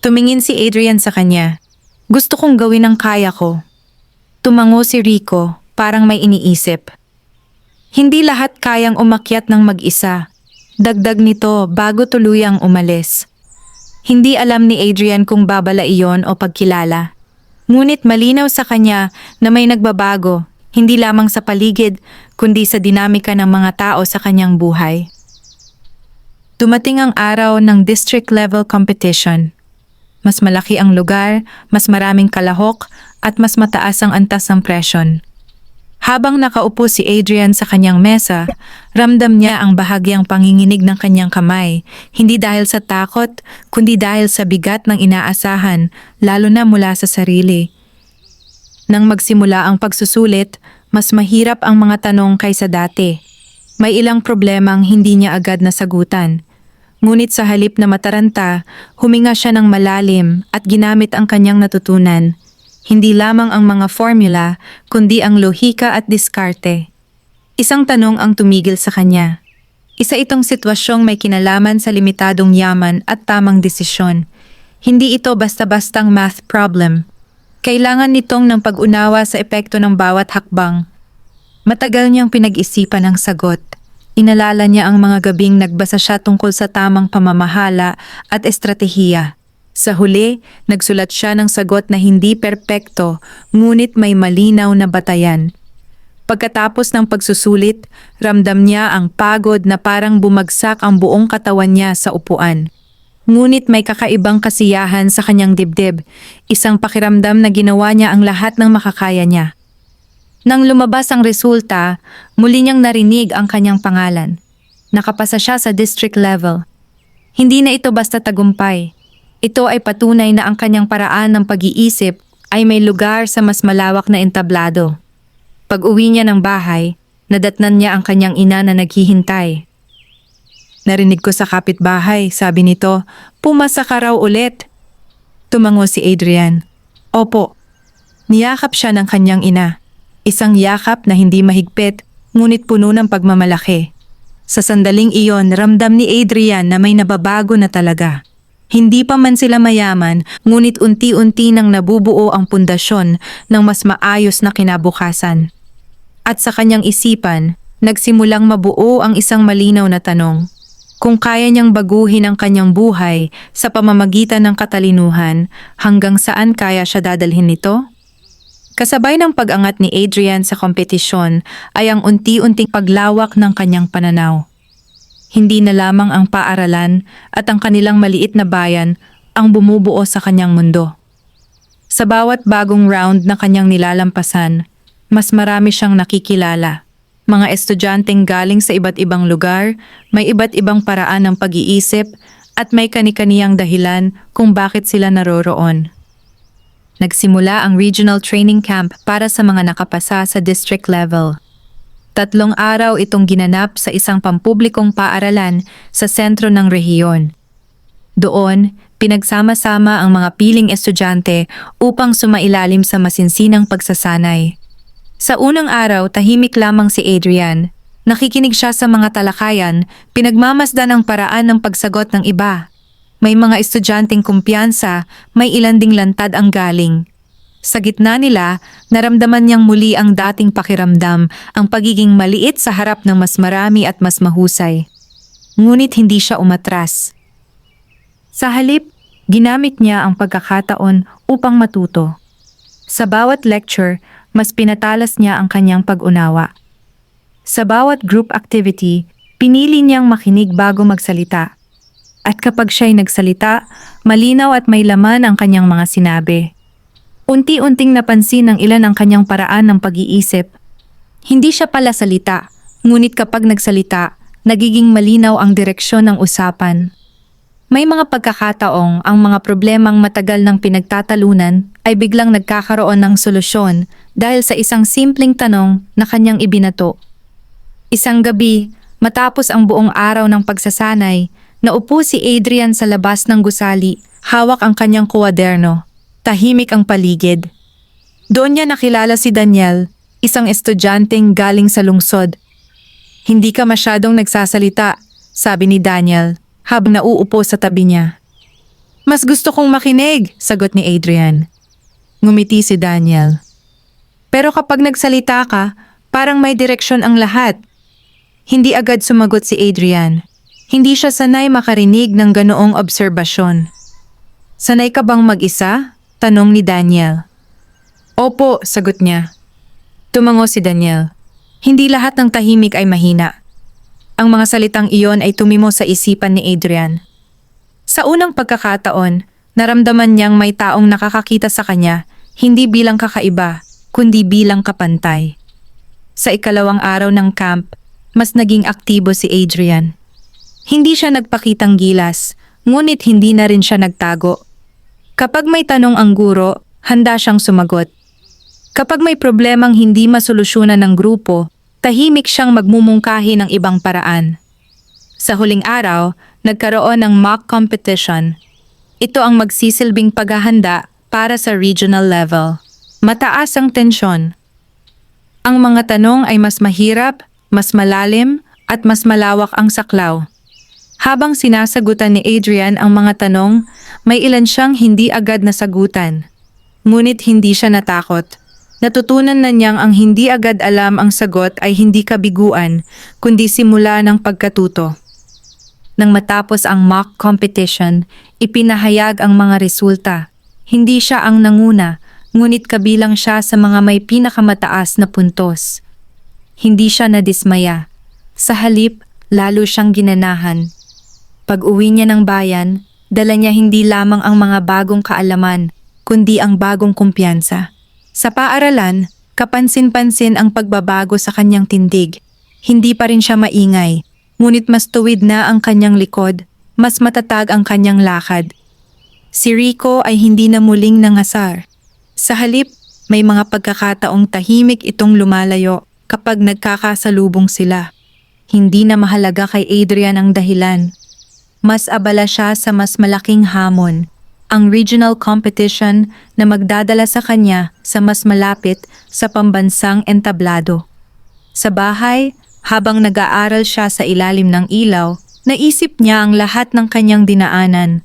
Tumingin si Adrian sa kanya. "Gusto kong gawin ang kaya ko." Tumango si Rico, parang may iniisip. Hindi lahat kayang umakyat ng mag-isa. Dagdag nito bago tuluyang umalis. Hindi alam ni Adrian kung babala iyon o pagkilala. Ngunit malinaw sa kanya na may nagbabago, hindi lamang sa paligid, kundi sa dinamika ng mga tao sa kanyang buhay. Dumating ang araw ng district-level competition. Mas malaki ang lugar, mas maraming kalahok, at mas mataas ang antas ng presyon. Habang nakaupo si Adrian sa kanyang mesa, ramdam niya ang bahagyang panginginig ng kanyang kamay, hindi dahil sa takot, kundi dahil sa bigat ng inaasahan, lalo na mula sa sarili. Nang magsimula ang pagsusulit, mas mahirap ang mga tanong kaysa dati. May ilang problemang hindi niya agad nasagutan. Ngunit sa halip na mataranta, huminga siya ng malalim at ginamit ang kanyang natutunan. Hindi lamang ang mga formula, kundi ang lohika at diskarte. Isang tanong ang tumigil sa kanya. Isa itong sitwasyong may kinalaman sa limitadong yaman at tamang desisyon. Hindi ito basta-bastang math problem. Kailangan nitong ng pag-unawa sa epekto ng bawat hakbang. Matagal niyang pinag-isipan ang sagot. Inalala niya ang mga gabing nagbasa siya tungkol sa tamang pamamahala at estratehiya. Sa huli, nagsulat siya ng sagot na hindi perpekto, ngunit may malinaw na batayan. Pagkatapos ng pagsusulit, ramdam niya ang pagod na parang bumagsak ang buong katawan niya sa upuan. Ngunit may kakaibang kasiyahan sa kanyang dibdib, isang pakiramdam na ginawa niya ang lahat ng makakaya niya. Nang lumabas ang resulta, muli niyang narinig ang kanyang pangalan. Nakapasa siya sa district level. Hindi na ito basta tagumpay. Ito ay patunay na ang kanyang paraan ng pag-iisip ay may lugar sa mas malawak na entablado. Pag-uwi niya ng bahay, nadatnan niya ang kanyang ina na naghihintay. "Narinig ko sa kapitbahay," sabi nito, "pumasa ka raw ulit." Tumango si Adrian. "Opo." Niyakap siya ng kanyang ina. Isang yakap na hindi mahigpit, ngunit puno ng pagmamalaki. Sa sandaling iyon, ramdam ni Adrian na may nababago na talaga. Hindi pa man sila mayaman, ngunit unti-unti nang nabubuo ang pundasyon ng mas maayos na kinabukasan. At sa kanyang isipan, nagsimulang mabuo ang isang malinaw na tanong. Kung kaya niyang baguhin ang kanyang buhay sa pamamagitan ng katalinuhan, hanggang saan kaya siya dadalhin nito? Kasabay ng pag-angat ni Adrian sa kompetisyon ay ang unti-unting paglawak ng kanyang pananaw. Hindi na lamang ang paaralan at ang kanilang maliit na bayan ang bumubuo sa kanyang mundo. Sa bawat bagong round na kanyang nilalampasan, mas marami siyang nakikilala. Mga estudyanteng galing sa iba't ibang lugar, may iba't ibang paraan ng pag-iisip at may kani-kaniyang dahilan kung bakit sila naroroon. Nagsimula ang regional training camp para sa mga nakapasa sa district level. 3 araw itong ginanap sa isang pampublikong paaralan sa sentro ng rehiyon. Doon, pinagsama-sama ang mga piling estudyante upang sumailalim sa masinsinang pagsasanay. Sa unang araw, tahimik lamang si Adrian. Nakikinig siya sa mga talakayan, pinagmamasdan ang paraan ng pagsagot ng iba. May mga estudyanteng kumpiyansa, may ilan ding lantad ang galing. Sa gitna nila, naramdaman niyang muli ang dating pakiramdam, ang pagiging maliit sa harap ng mas marami at mas mahusay. Ngunit hindi siya umatras. Sa halip, ginamit niya ang pagkakataon upang matuto. Sa bawat lecture, mas pinatalas niya ang kanyang pag-unawa. Sa bawat group activity, pinili niyang makinig bago magsalita. At kapag siya'y nagsalita, malinaw at may laman ang kanyang mga sinabi. Unti-unting napansin ng ilan ang kanyang paraan ng pag-iisip. Hindi siya pala salita, ngunit kapag nagsalita, nagiging malinaw ang direksyon ng usapan. May mga pagkakataong ang mga problemang matagal nang pinagtatalunan ay biglang nagkakaroon ng solusyon dahil sa isang simpleng tanong na kanyang ibinato. Isang gabi, matapos ang buong araw ng pagsasanay, naupo si Adrian sa labas ng gusali, hawak ang kanyang kuwaderno. Tahimik ang paligid. Doon niya nakilala si Daniel, isang estudyanteng galing sa lungsod. "Hindi ka masyadong nagsasalita," sabi ni Daniel, habang nauupo sa tabi niya. "Mas gusto kong makinig," sagot ni Adrian. Ngumiti si Daniel. "Pero kapag nagsalita ka, parang may direksyon ang lahat." Hindi agad sumagot si Adrian. Hindi siya sanay makarinig ng ganoong obserbasyon. "Sanay ka bang mag-isa?" tanong ni Daniel. "Opo," sagot niya. Tumango si Daniel. Hindi lahat ng tahimik ay mahina. Ang mga salitang iyon ay tumimo sa isipan ni Adrian. Sa unang pagkakataon, naramdaman niyang may taong nakakakita sa kanya, hindi bilang kakaiba, kundi bilang kapantay. Sa ikalawang araw ng camp, mas naging aktibo si Adrian. Hindi siya nagpakitang gilas, ngunit hindi na rin siya nagtago. Kapag may tanong ang guro, handa siyang sumagot. Kapag may problemang hindi masolusyonan ng grupo, tahimik siyang magmumungkahi ng ibang paraan. Sa huling araw, nagkaroon ng mock competition. Ito ang magsisilbing paghahanda para sa regional level. Mataas ang tensyon. Ang mga tanong ay mas mahirap, mas malalim, at mas malawak ang saklaw. Habang sinasagutan ni Adrian ang mga tanong, may ilan siyang hindi agad nasagutan. Ngunit hindi siya natakot. Natutunan na niyang ang hindi agad alam ang sagot ay hindi kabiguan, kundi simula ng pagkatuto. Nang matapos ang mock competition, ipinahayag ang mga resulta. Hindi siya ang nanguna, ngunit kabilang siya sa mga may pinakamataas na puntos. Hindi siya nadismaya. Sa halip, lalo siyang ginanahan. Pag-uwi niya ng bayan, dala niya hindi lamang ang mga bagong kaalaman, kundi ang bagong kumpiyansa. Sa paaralan, kapansin-pansin ang pagbabago sa kanyang tindig. Hindi pa rin siya maingay, ngunit mas tuwid na ang kanyang likod, mas matatag ang kanyang lakad. Si Rico ay hindi na muling nangasar. Sa halip, may mga pagkakataong tahimik itong lumalayo kapag nagkakasalubong sila. Hindi na mahalaga kay Adrian ang dahilan. Mas abala siya sa mas malaking hamon, ang regional competition na magdadala sa kanya sa mas malapit sa pambansang entablado. Sa bahay, habang nag-aaral siya sa ilalim ng ilaw, naisip niya ang lahat ng kanyang dinaanan,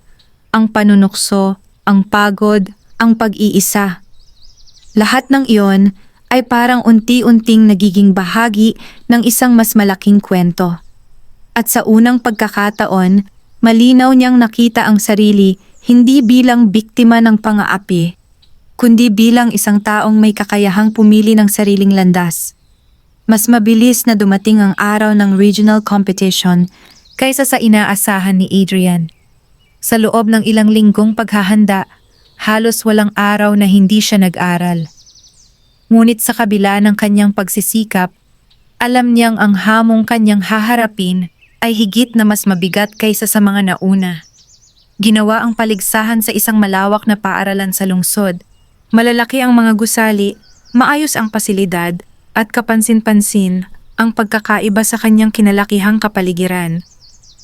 ang panunukso, ang pagod, ang pag-iisa. Lahat ng iyon ay parang unti-unting nagiging bahagi ng isang mas malaking kwento. At sa unang pagkakataon, malinaw niyang nakita ang sarili hindi bilang biktima ng pang-aapi, kundi bilang isang taong may kakayahang pumili ng sariling landas. Mas mabilis na dumating ang araw ng regional competition kaysa sa inaasahan ni Adrian. Sa loob ng ilang linggong paghahanda, halos walang araw na hindi siya nag-aral. Ngunit sa kabila ng kanyang pagsisikap, Alam niyang ang hamong kanyang haharapin ay higit na mas mabigat kaysa sa mga nauna. Ginawa ang paligsahan sa isang malawak na paaralan sa lungsod. Malalaki ang mga gusali, maayos ang pasilidad, at kapansin-pansin ang pagkakaiba sa kanyang kinalakihang kapaligiran.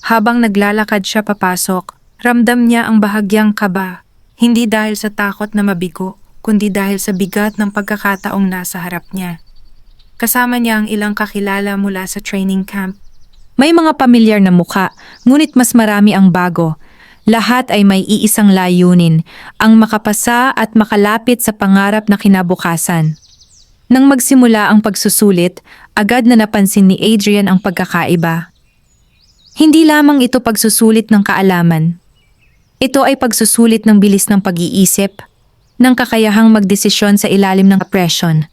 Habang naglalakad siya papasok, ramdam niya ang bahagyang kaba, hindi dahil sa takot na mabigo, kundi dahil sa bigat ng pagkakataong nasa harap niya. Kasama niya ang ilang kakilala mula sa training camp. May mga pamilyar na muka, ngunit mas marami ang bago. Lahat ay may iisang layunin, ang makapasa at makalapit sa pangarap na kinabukasan. Nang magsimula ang pagsusulit, agad na napansin ni Adrian ang pagkakaiba. Hindi lamang ito pagsusulit ng kaalaman. Ito ay pagsusulit ng bilis ng pag-iisip, ng kakayahang magdesisyon sa ilalim ng presyon,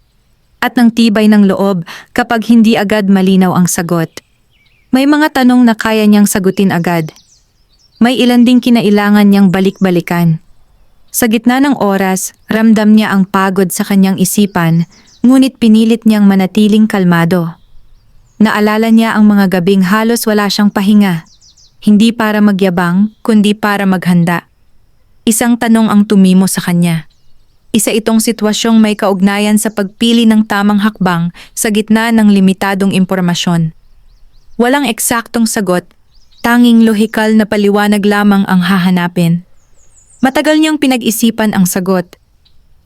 at ng tibay ng loob kapag hindi agad malinaw ang sagot. May mga tanong na kaya niyang sagutin agad. May ilan ding kinailangan niyang balik-balikan. Sa gitna ng oras, ramdam niya ang pagod sa kanyang isipan, ngunit pinilit niyang manatiling kalmado. Naalala niya ang mga gabing halos wala siyang pahinga. Hindi para magyabang, kundi para maghanda. Isang tanong ang tumimo sa kanya. Isa itong sitwasyong may kaugnayan sa pagpili ng tamang hakbang sa gitna ng limitadong impormasyon. Walang eksaktong sagot, tanging lohikal na paliwanag lamang ang hahanapin. Matagal niyang pinag-isipan ang sagot.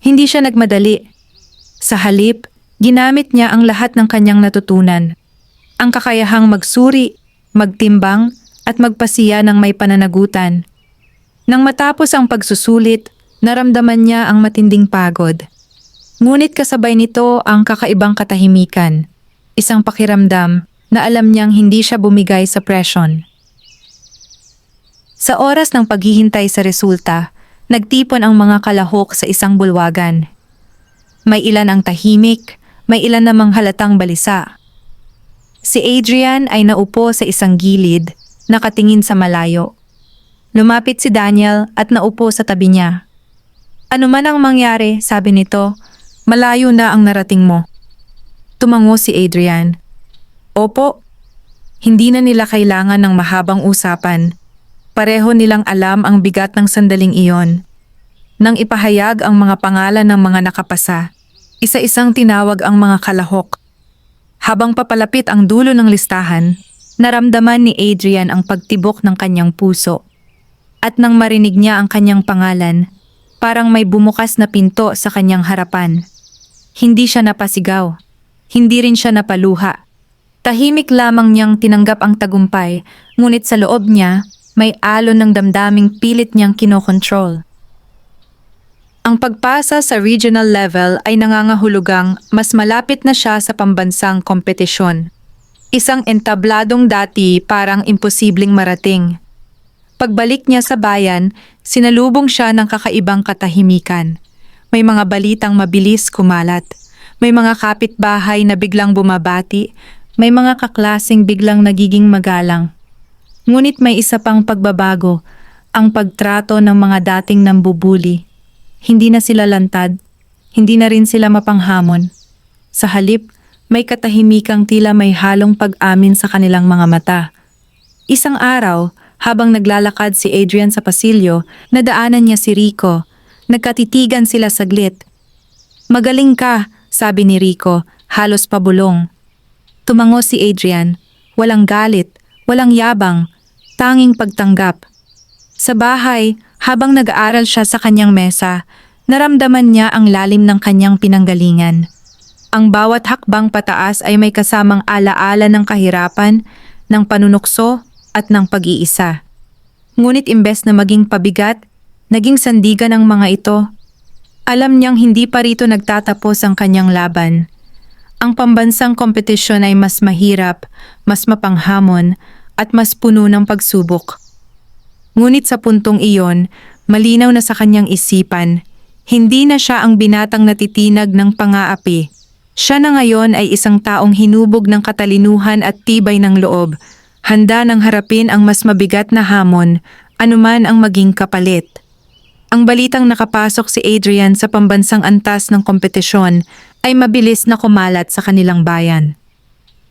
Hindi siya nagmadali. Sa halip, ginamit niya ang lahat ng kanyang natutunan. Ang kakayahang magsuri, magtimbang, at magpasiya ng may pananagutan. Nang matapos ang pagsusulit, naramdaman niya ang matinding pagod. Ngunit kasabay nito ang kakaibang katahimikan. Isang pakiramdam na alam niyang hindi siya bumigay sa presyon. Sa oras ng paghihintay sa resulta, nagtipon ang mga kalahok sa isang bulwagan. May ilan ang tahimik, may ilan namang halatang balisa. Si Adrian ay naupo sa isang gilid, nakatingin sa malayo. Lumapit si Daniel at naupo sa tabi niya. "Ano man ang mangyari," sabi nito, "malayo na ang narating mo." Tumango si Adrian. "Opo." Hindi na nila kailangan ng mahabang usapan. Pareho nilang alam ang bigat ng sandaling iyon. Nang ipahayag ang mga pangalan ng mga nakapasa, isa-isang tinawag ang mga kalahok. Habang papalapit ang dulo ng listahan, naramdaman ni Adrian ang pagtibok ng kanyang puso. At nang marinig niya ang kanyang pangalan, parang may bumukas na pinto sa kanyang harapan. Hindi siya napasigaw. Hindi rin siya napaluha. Tahimik lamang niyang tinanggap ang tagumpay, ngunit sa loob niya, may alon ng damdaming pilit niyang kinokontrol. Ang pagpasa sa regional level ay nangangahulugang mas malapit na siya sa pambansang kompetisyon. Isang entabladong dati parang imposibleng marating. Pagbalik niya sa bayan, sinalubong siya ng kakaibang katahimikan. May mga balitang mabilis kumalat. May mga kapitbahay na biglang bumabati. May mga kaklaseng biglang nagiging magalang. Ngunit may isa pang pagbabago, ang pagtrato ng mga dating nambubuli. Hindi na sila lantad, hindi na rin sila mapanghamon. Sa halip, may katahimikang tila may halong pag-amin sa kanilang mga mata. Isang araw, habang naglalakad si Adrian sa pasilyo, nadaanan niya si Rico. Nagkatitigan sila saglit. "Magaling ka," sabi ni Rico, halos pabulong. Tumango si Adrian, walang galit, walang yabang, tanging pagtanggap. Sa bahay, habang nag-aaral siya sa kanyang mesa, naramdaman niya ang lalim ng kanyang pinanggalingan. Ang bawat hakbang pataas ay may kasamang alaala ng kahirapan, ng panunukso at ng pag-iisa. Ngunit imbes na maging pabigat, naging sandigan ang mga ito. Alam niyang hindi pa rito nagtatapos ang kanyang laban. Ang pambansang kompetisyon ay mas mahirap, mas mapanghamon, at mas puno ng pagsubok. Ngunit sa puntong iyon, malinaw na sa kanyang isipan, hindi na siya ang binatang natitinag ng pang-aapi. Siya na ngayon ay isang taong hinubog ng katalinuhan at tibay ng loob, handa nang harapin ang mas mabigat na hamon, anuman ang maging kapalit. Ang balitang nakapasok si Adrian sa pambansang antas ng kompetisyon ay mabilis na kumalat sa kanilang bayan.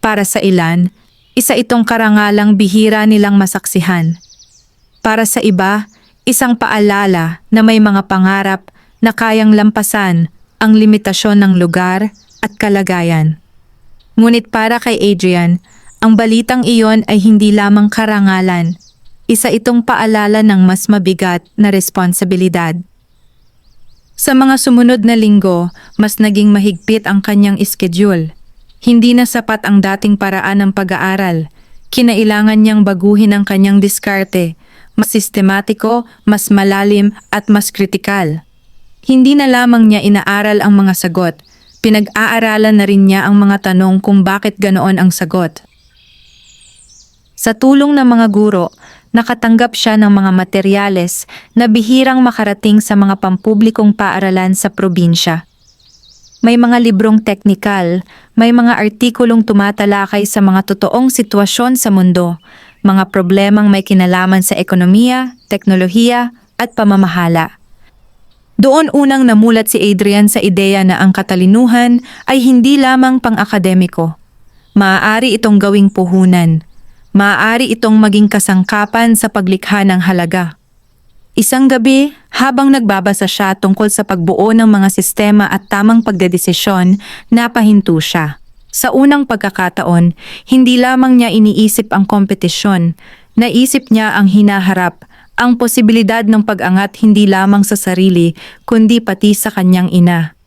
Para sa ilan, isa itong karangalang bihira nilang masaksihan. Para sa iba, isang paalala na may mga pangarap na kayang lampasan ang limitasyon ng lugar at kalagayan. Ngunit para kay Adrian, ang balitang iyon ay hindi lamang karangalan. Isa itong paalala ng mas mabigat na responsibilidad. Sa mga sumunod na linggo, mas naging mahigpit ang kanyang schedule. Hindi na sapat ang dating paraan ng pag-aaral. Kinailangan niyang baguhin ang kanyang diskarte, mas sistematiko, mas malalim at mas kritikal. Hindi na lamang niya inaaral ang mga sagot, pinag-aaralan na rin niya ang mga tanong kung bakit ganoon ang sagot. Sa tulong ng mga guro, nakatanggap siya ng mga materyales na bihirang makarating sa mga pampublikong paaralan sa probinsya. May mga librong teknikal, may mga artikulong tumatalakay sa mga totoong sitwasyon sa mundo, mga problemang may kinalaman sa ekonomiya, teknolohiya at pamamahala. Doon unang namulat si Adrian sa ideya na ang katalinuhan ay hindi lamang pang-akademiko. Maaari itong gawing puhunan. Maaari itong maging kasangkapan sa paglikha ng halaga. Isang gabi, habang nagbabasa siya tungkol sa pagbuo ng mga sistema at tamang pagdedesisyon, napahinto siya. Sa unang pagkakataon, hindi lamang niya iniisip ang kompetisyon, naisip niya ang hinaharap, ang posibilidad ng pag-angat hindi lamang sa sarili, kundi pati sa kanyang ina.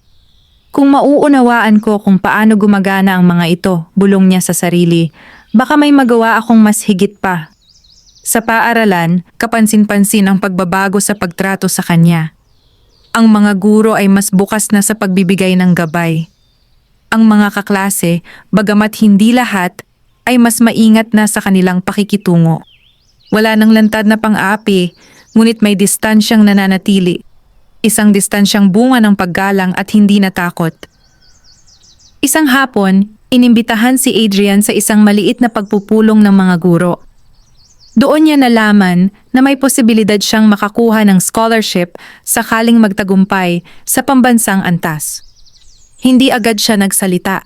Kung mauunawaan ko kung paano gumagana ang mga ito, bulong niya sa sarili, baka may magawa akong mas higit pa. Sa paaralan, kapansin-pansin ang pagbabago sa pagtrato sa kanya. Ang mga guro ay mas bukas na sa pagbibigay ng gabay. Ang mga kaklase, bagamat hindi lahat, ay mas maingat na sa kanilang pakikitungo. Wala nang lantad na pang-api, ngunit may distansyang nananatili. Isang distansyang bunga ng paggalang at hindi natakot. Isang hapon, inimbitahan si Adrian sa isang maliit na pagpupulong ng mga guro. Doon niya nalaman na may posibilidad siyang makakuha ng scholarship sakaling magtagumpay sa pambansang antas. Hindi agad siya nagsalita.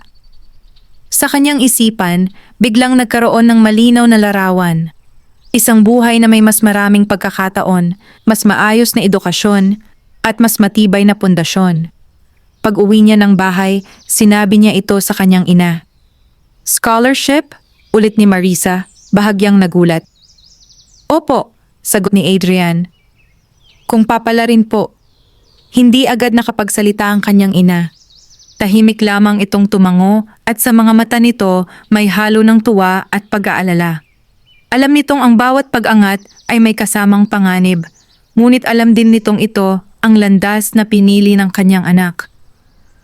Sa kanyang isipan, biglang nagkaroon ng malinaw na larawan. Isang buhay na may mas maraming pagkakataon, mas maayos na edukasyon, at mas matibay na pundasyon. Pag-uwi niya ng bahay, sinabi niya ito sa kanyang ina. "Scholarship?" ulit ni Marisa, bahagyang nagulat. "Opo," sagot ni Adrian. "Kung papalarin po." Hindi agad nakapagsalita ang kanyang ina. Tahimik lamang itong tumango at sa mga mata nito may halo ng tuwa at pag-aalala. Alam nitong ang bawat pag-angat ay may kasamang panganib, ngunit alam din nitong ito ang landas na pinili ng kanyang anak.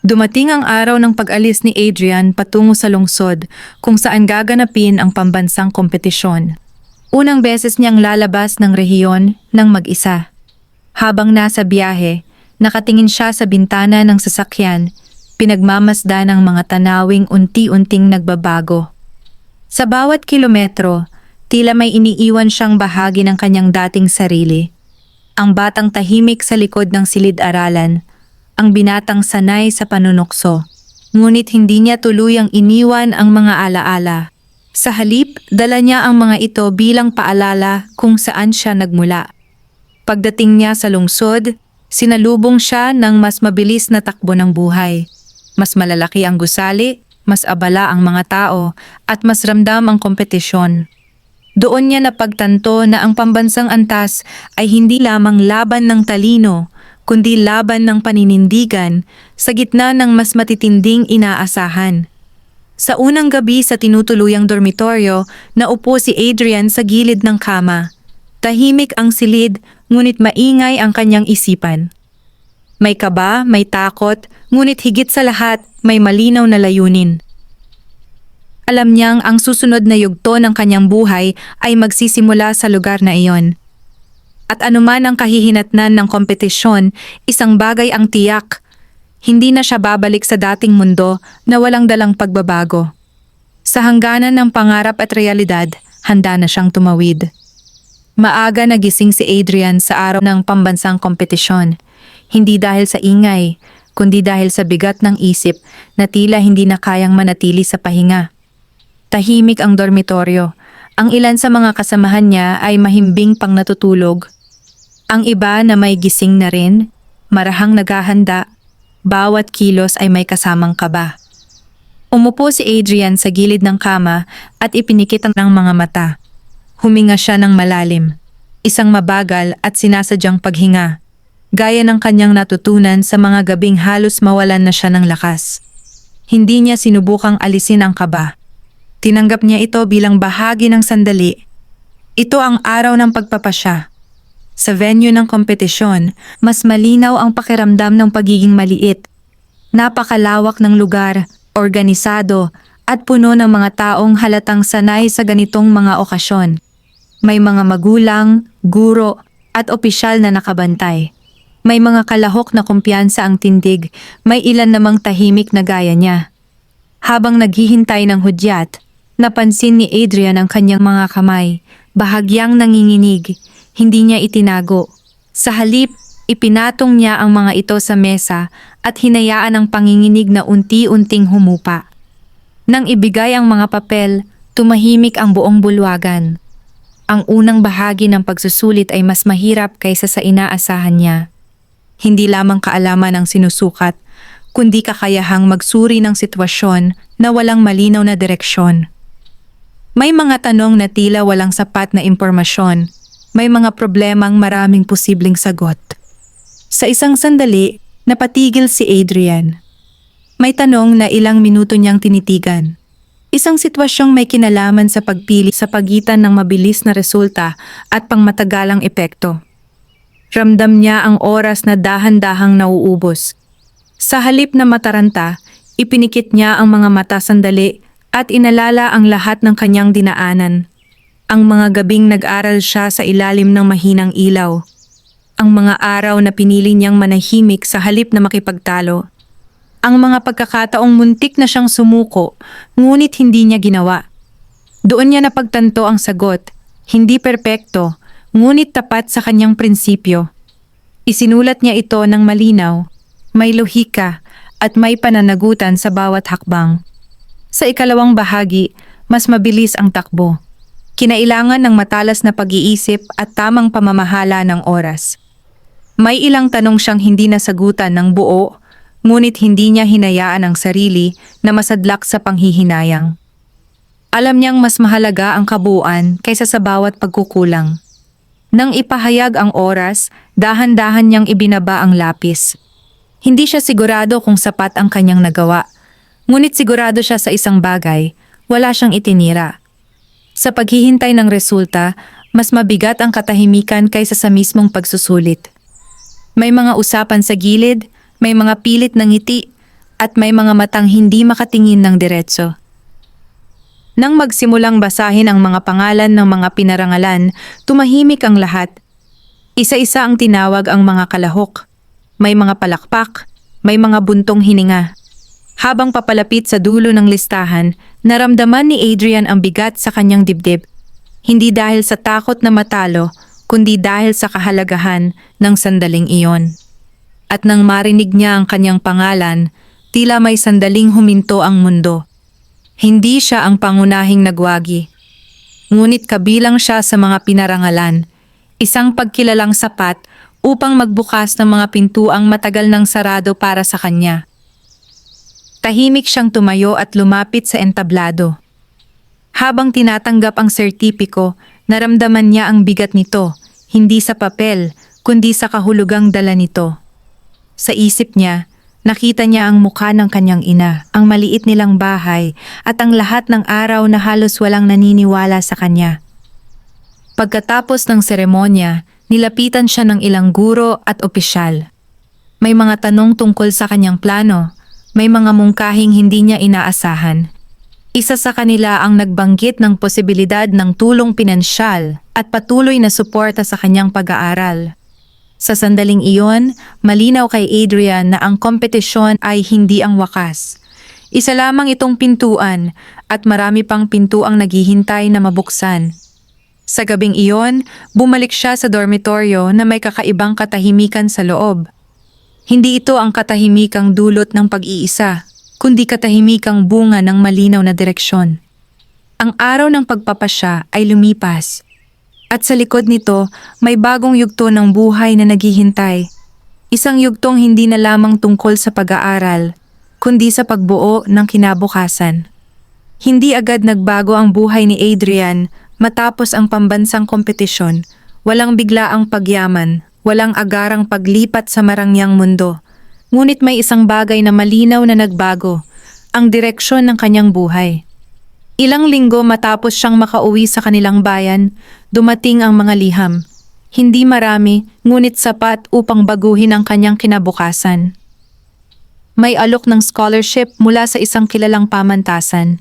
Dumating ang araw ng pag-alis ni Adrian patungo sa lungsod kung saan gaganapin ang pambansang kompetisyon. Unang beses niyang lalabas ng rehiyon ng mag-isa. Habang nasa biyahe, nakatingin siya sa bintana ng sasakyan, pinagmamasdan ng mga tanawing unti-unting nagbabago. Sa bawat kilometro, tila may iniiwan siyang bahagi ng kanyang dating sarili. Ang batang tahimik sa likod ng silid-aralan, ang binatang sanay sa panunukso. Ngunit hindi niya tuluyang iniwan ang mga alaala. Sa halip, dala niya ang mga ito bilang paalala kung saan siya nagmula. Pagdating niya sa lungsod, sinalubong siya ng mas mabilis na takbo ng buhay. Mas malalaki ang gusali, mas abala ang mga tao, at mas ramdam ang kompetisyon. Doon niya napagtanto na ang pambansang antas ay hindi lamang laban ng talino, kundi laban ng paninindigan sa gitna ng mas matitinding inaasahan. Sa unang gabi sa tinutuluyang dormitoryo, naupo si Adrian sa gilid ng kama. Tahimik ang silid, ngunit maingay ang kanyang isipan. May kaba, may takot, ngunit higit sa lahat, may malinaw na layunin. Alam niyang ang susunod na yugto ng kanyang buhay ay magsisimula sa lugar na iyon. At anuman ang kahihinatnan ng kompetisyon, isang bagay ang tiyak. Hindi na siya babalik sa dating mundo na walang dalang pagbabago. Sa hangganan ng pangarap at realidad, handa na siyang tumawid. Maaga nagising si Adrian sa araw ng pambansang kompetisyon. Hindi dahil sa ingay, kundi dahil sa bigat ng isip na tila hindi na kayang manatili sa pahinga. Tahimik ang dormitoryo. Ang ilan sa mga kasamahan niya ay mahimbing pang natutulog. Ang iba na may gising na rin, marahang naghahanda, bawat kilos ay may kasamang kaba. Umupo si Adrian sa gilid ng kama at ipinikit ang mga mata. Huminga siya ng malalim, isang mabagal at sinasadyang paghinga, gaya ng kanyang natutunan sa mga gabing halos mawalan na siya ng lakas. Hindi niya sinubukang alisin ang kaba. Tinanggap niya ito bilang bahagi ng sandali. Ito ang araw ng pagpapasya. Sa venue ng kompetisyon, mas malinaw ang pakiramdam ng pagiging maliit. Napakalawak ng lugar, organisado, at puno ng mga taong halatang sanay sa ganitong mga okasyon. May mga magulang, guro, at opisyal na nakabantay. May mga kalahok na kumpiyansa ang tindig, may ilan namang tahimik na gaya niya. Habang naghihintay ng hudyat, napansin ni Adrian ang kanyang mga kamay, bahagyang nanginginig. Hindi niya itinago. Sa halip, ipinatong niya ang mga ito sa mesa at hinayaan ang panginginig na unti-unting humupa. Nang ibigay ang mga papel, tumahimik ang buong bulwagan. Ang unang bahagi ng pagsusulit ay mas mahirap kaysa sa inaasahan niya. Hindi lamang kaalaman ang sinusukat, kundi kakayahang magsuri ng sitwasyon na walang malinaw na direksyon. May mga tanong na tila walang sapat na impormasyon. May mga problemang maraming posibleng sagot. Sa isang sandali, napatigil si Adrian. May tanong na ilang minuto niyang tinitigan. Isang sitwasyong may kinalaman sa pagpili sa pagitan ng mabilis na resulta at pangmatagalang epekto. Ramdam niya ang oras na dahan-dahang nauubos. Sa halip na mataranta, ipinikit niya ang mga mata sandali at inalala ang lahat ng kanyang dinaanan. Ang mga gabing nag-aral siya sa ilalim ng mahinang ilaw. Ang mga araw na pinili niyang manahimik sa halip na makipagtalo. Ang mga pagkakataong muntik na siyang sumuko, ngunit hindi niya ginawa. Doon niya napagtanto ang sagot, hindi perpekto, ngunit tapat sa kanyang prinsipyo. Isinulat niya ito ng malinaw, may lohika at may pananagutan sa bawat hakbang. Sa ikalawang bahagi, mas mabilis ang takbo. Kinailangan ng matalas na pag-iisip at tamang pamamahala ng oras. May ilang tanong siyang hindi nasagutan ng buo, ngunit hindi niya hinayaan ang sarili na masadlak sa panghihinayang. Alam niyang mas mahalaga ang kabuuan kaysa sa bawat pagkukulang. Nang ipahayag ang oras, dahan-dahan niyang ibinaba ang lapis. Hindi siya sigurado kung sapat ang kanyang nagawa, ngunit sigurado siya sa isang bagay, wala siyang itinira. Sa paghihintay ng resulta, mas mabigat ang katahimikan kaysa sa mismong pagsusulit. May mga usapan sa gilid, may mga pilit ng ngiti, at may mga matang hindi makatingin ng diretso. Nang magsimulang basahin ang mga pangalan ng mga pinarangalan, tumahimik ang lahat. Isa-isa ang tinawag ang mga kalahok. May mga palakpak, may mga buntong hininga. Habang papalapit sa dulo ng listahan, naramdaman ni Adrian ang bigat sa kanyang dibdib. Hindi dahil sa takot na matalo, kundi dahil sa kahalagahan ng sandaling iyon. At nang marinig niya ang kanyang pangalan, tila may sandaling huminto ang mundo. Hindi siya ang pangunahing nagwagi. Ngunit kabilang siya sa mga pinarangalan, isang pagkilalang sapat upang magbukas ng mga pintuang matagal nang sarado para sa kanya. Tahimik siyang tumayo at lumapit sa entablado. Habang tinatanggap ang sertipiko, naramdaman niya ang bigat nito, hindi sa papel, kundi sa kahulugang dala nito. Sa isip niya, nakita niya ang mukha ng kanyang ina, ang maliit nilang bahay, at ang lahat ng araw na halos walang naniniwala sa kanya. Pagkatapos ng seremonya, nilapitan siya ng ilang guro at opisyal. May mga tanong tungkol sa kanyang plano. May mga mungkahing hindi niya inaasahan. Isa sa kanila ang nagbanggit ng posibilidad ng tulong pinansyal at patuloy na suporta sa kanyang pag-aaral. Sa sandaling iyon, malinaw kay Adrian na ang kompetisyon ay hindi ang wakas. Isa lamang itong pintuan at marami pang pintuang naghihintay na mabuksan. Sa gabing iyon, bumalik siya sa dormitoryo na may kakaibang katahimikan sa loob. Hindi ito ang katahimikang dulot ng pag-iisa, kundi katahimikang bunga ng malinaw na direksyon. Ang araw ng pagpapasya ay lumipas. At sa likod nito, may bagong yugto ng buhay na naghihintay. Isang yugtong hindi na lamang tungkol sa pag-aaral, kundi sa pagbuo ng kinabukasan. Hindi agad nagbago ang buhay ni Adrian matapos ang pambansang kompetisyon. Walang biglaang pagyaman, walang agarang paglipat sa marangyang mundo. Ngunit may isang bagay na malinaw na nagbago, ang direksyon ng kanyang buhay. Ilang linggo matapos siyang makauwi sa kanilang bayan, dumating ang mga liham. Hindi marami, ngunit sapat upang baguhin ang kanyang kinabukasan. May alok ng scholarship mula sa isang kilalang pamantasan.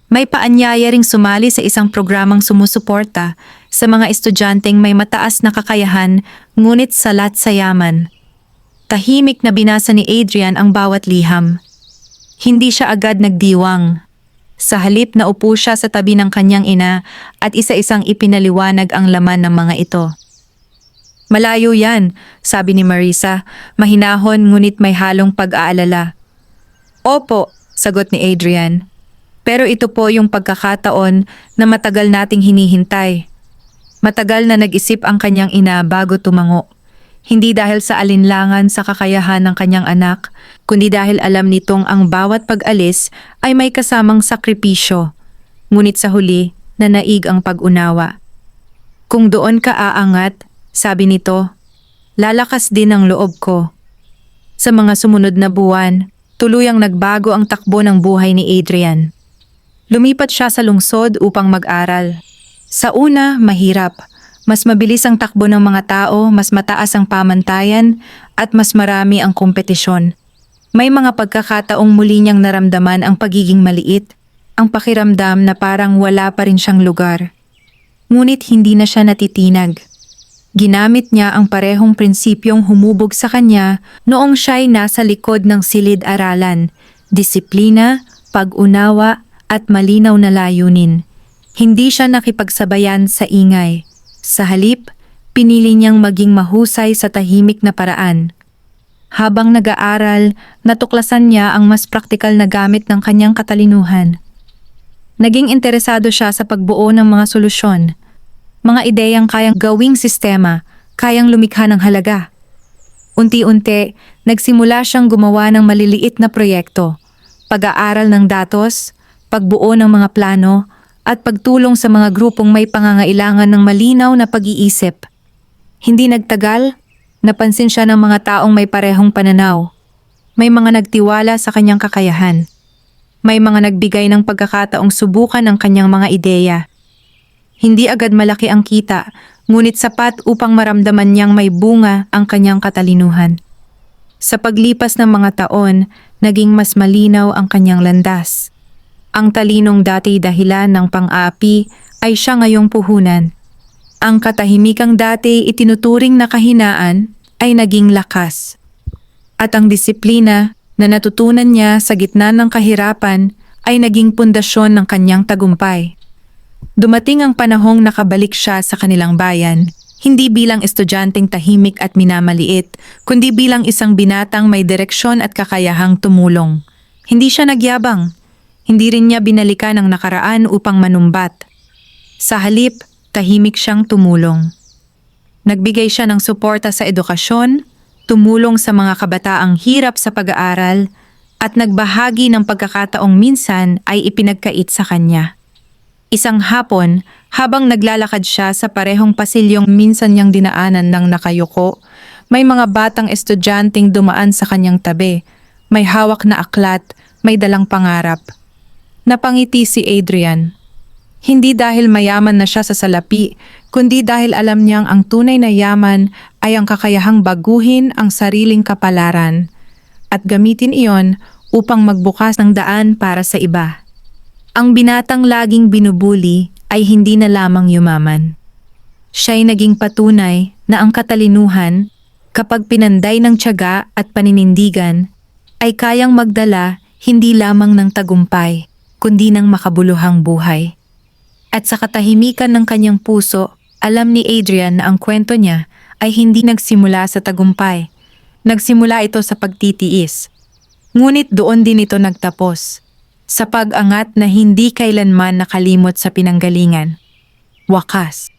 May paanyaya ring sumali sa isang programang sumusuporta sa mga estudyanteng may mataas na kakayahan ngunit salat sa yaman. Tahimik na binasa ni Adrian ang bawat liham. Hindi siya agad nagdiwang. Sa halip na upo siya sa tabi ng kanyang ina at isa-isang ipinaliwanag ang laman ng mga ito. Malayo yan, sabi ni Marisa, mahinahon ngunit may halong pag-aalala. Opo, sagot ni Adrian. Pero ito po yung pagkakataon na matagal nating hinihintay. Matagal na nag-isip ang kanyang ina bago tumango. Hindi dahil sa alinlangan sa kakayahan ng kanyang anak, kundi dahil alam nitong ang bawat pag-alis ay may kasamang sakripisyo. Ngunit sa huli, nanaig ang pag-unawa. Kung doon ka aangat, sabi nito, lalakas din ang loob ko. Sa mga sumunod na buwan, tuluyang nagbago ang takbo ng buhay ni Adrian. Lumipat siya sa lungsod upang mag-aral. Sa una, mahirap. Mas mabilis ang takbo ng mga tao, mas mataas ang pamantayan, at mas marami ang kompetisyon. May mga pagkakataong muli niyang naramdaman ang pagiging maliit, ang pakiramdam na parang wala pa rin siyang lugar. Ngunit hindi na siya natitinag. Ginamit niya ang parehong prinsipyong humubog sa kanya noong siya'y nasa likod ng silid-aralan, disiplina, pag-unawa, at malinaw na layunin. Hindi siya nakipagsabayan sa ingay. Sa halip, pinili niyang maging mahusay sa tahimik na paraan. Habang nag-aaral, natuklasan niya ang mas praktikal na gamit ng kanyang katalinuhan. Naging interesado siya sa pagbuo ng mga solusyon, mga ideyang kayang gawing sistema, kayang lumikha ng halaga. Unti-unti, nagsimula siyang gumawa ng maliliit na proyekto, pag-aaral ng datos, pagbuo ng mga plano, at pagtulong sa mga grupong may pangangailangan ng malinaw na pag-iisip. Hindi nagtagal, napansin siya ng mga taong may parehong pananaw. May mga nagtiwala sa kanyang kakayahan. May mga nagbigay ng pagkakataong subukan ang kanyang mga ideya. Hindi agad malaki ang kita, ngunit sapat upang maramdaman niyang may bunga ang kanyang katalinuhan. Sa paglipas ng mga taon, naging mas malinaw ang kanyang landas. Ang talinong dati dahilan ng pang-aapi ay siya ngayong puhunan. Ang katahimikang dati itinuturing na kahinaan ay naging lakas. At ang disiplina na natutunan niya sa gitna ng kahirapan ay naging pundasyon ng kanyang tagumpay. Dumating ang panahong nakabalik siya sa kanilang bayan, hindi bilang estudyanteng tahimik at minamaliit, kundi bilang isang binatang may direksyon at kakayahang tumulong. Hindi siya nagyabang. Hindi rin niya binalikan ang nakaraan upang manumbat. Sa halip, tahimik siyang tumulong. Nagbigay siya ng suporta sa edukasyon, tumulong sa mga kabataang hirap sa pag-aaral, at nagbahagi ng pagkakataong minsan ay ipinagkait sa kanya. Isang hapon, habang naglalakad siya sa parehong pasilyong minsan niyang dinaanan ng nakayuko, may mga batang estudyanteng dumaan sa kanyang tabi. May hawak na aklat, may dalang pangarap. Napangiti si Adrian. Hindi dahil mayaman na siya sa salapi, kundi dahil alam niyang ang tunay na yaman ay ang kakayahang baguhin ang sariling kapalaran at gamitin iyon upang magbukas ng daan para sa iba. Ang binatang laging binubuli ay hindi na lamang yumaman. Siya'y naging patunay na ang katalinuhan, kapag pinanday ng tiyaga at paninindigan, ay kayang magdala hindi lamang ng tagumpay, kundi ng makabuluhang buhay. At sa katahimikan ng kanyang puso, alam ni Adrian na ang kwento niya ay hindi nagsimula sa tagumpay. Nagsimula ito sa pagtitiis. Ngunit doon din ito nagtapos. Sa pag-angat na hindi kailanman nakalimot sa pinanggalingan. Wakas.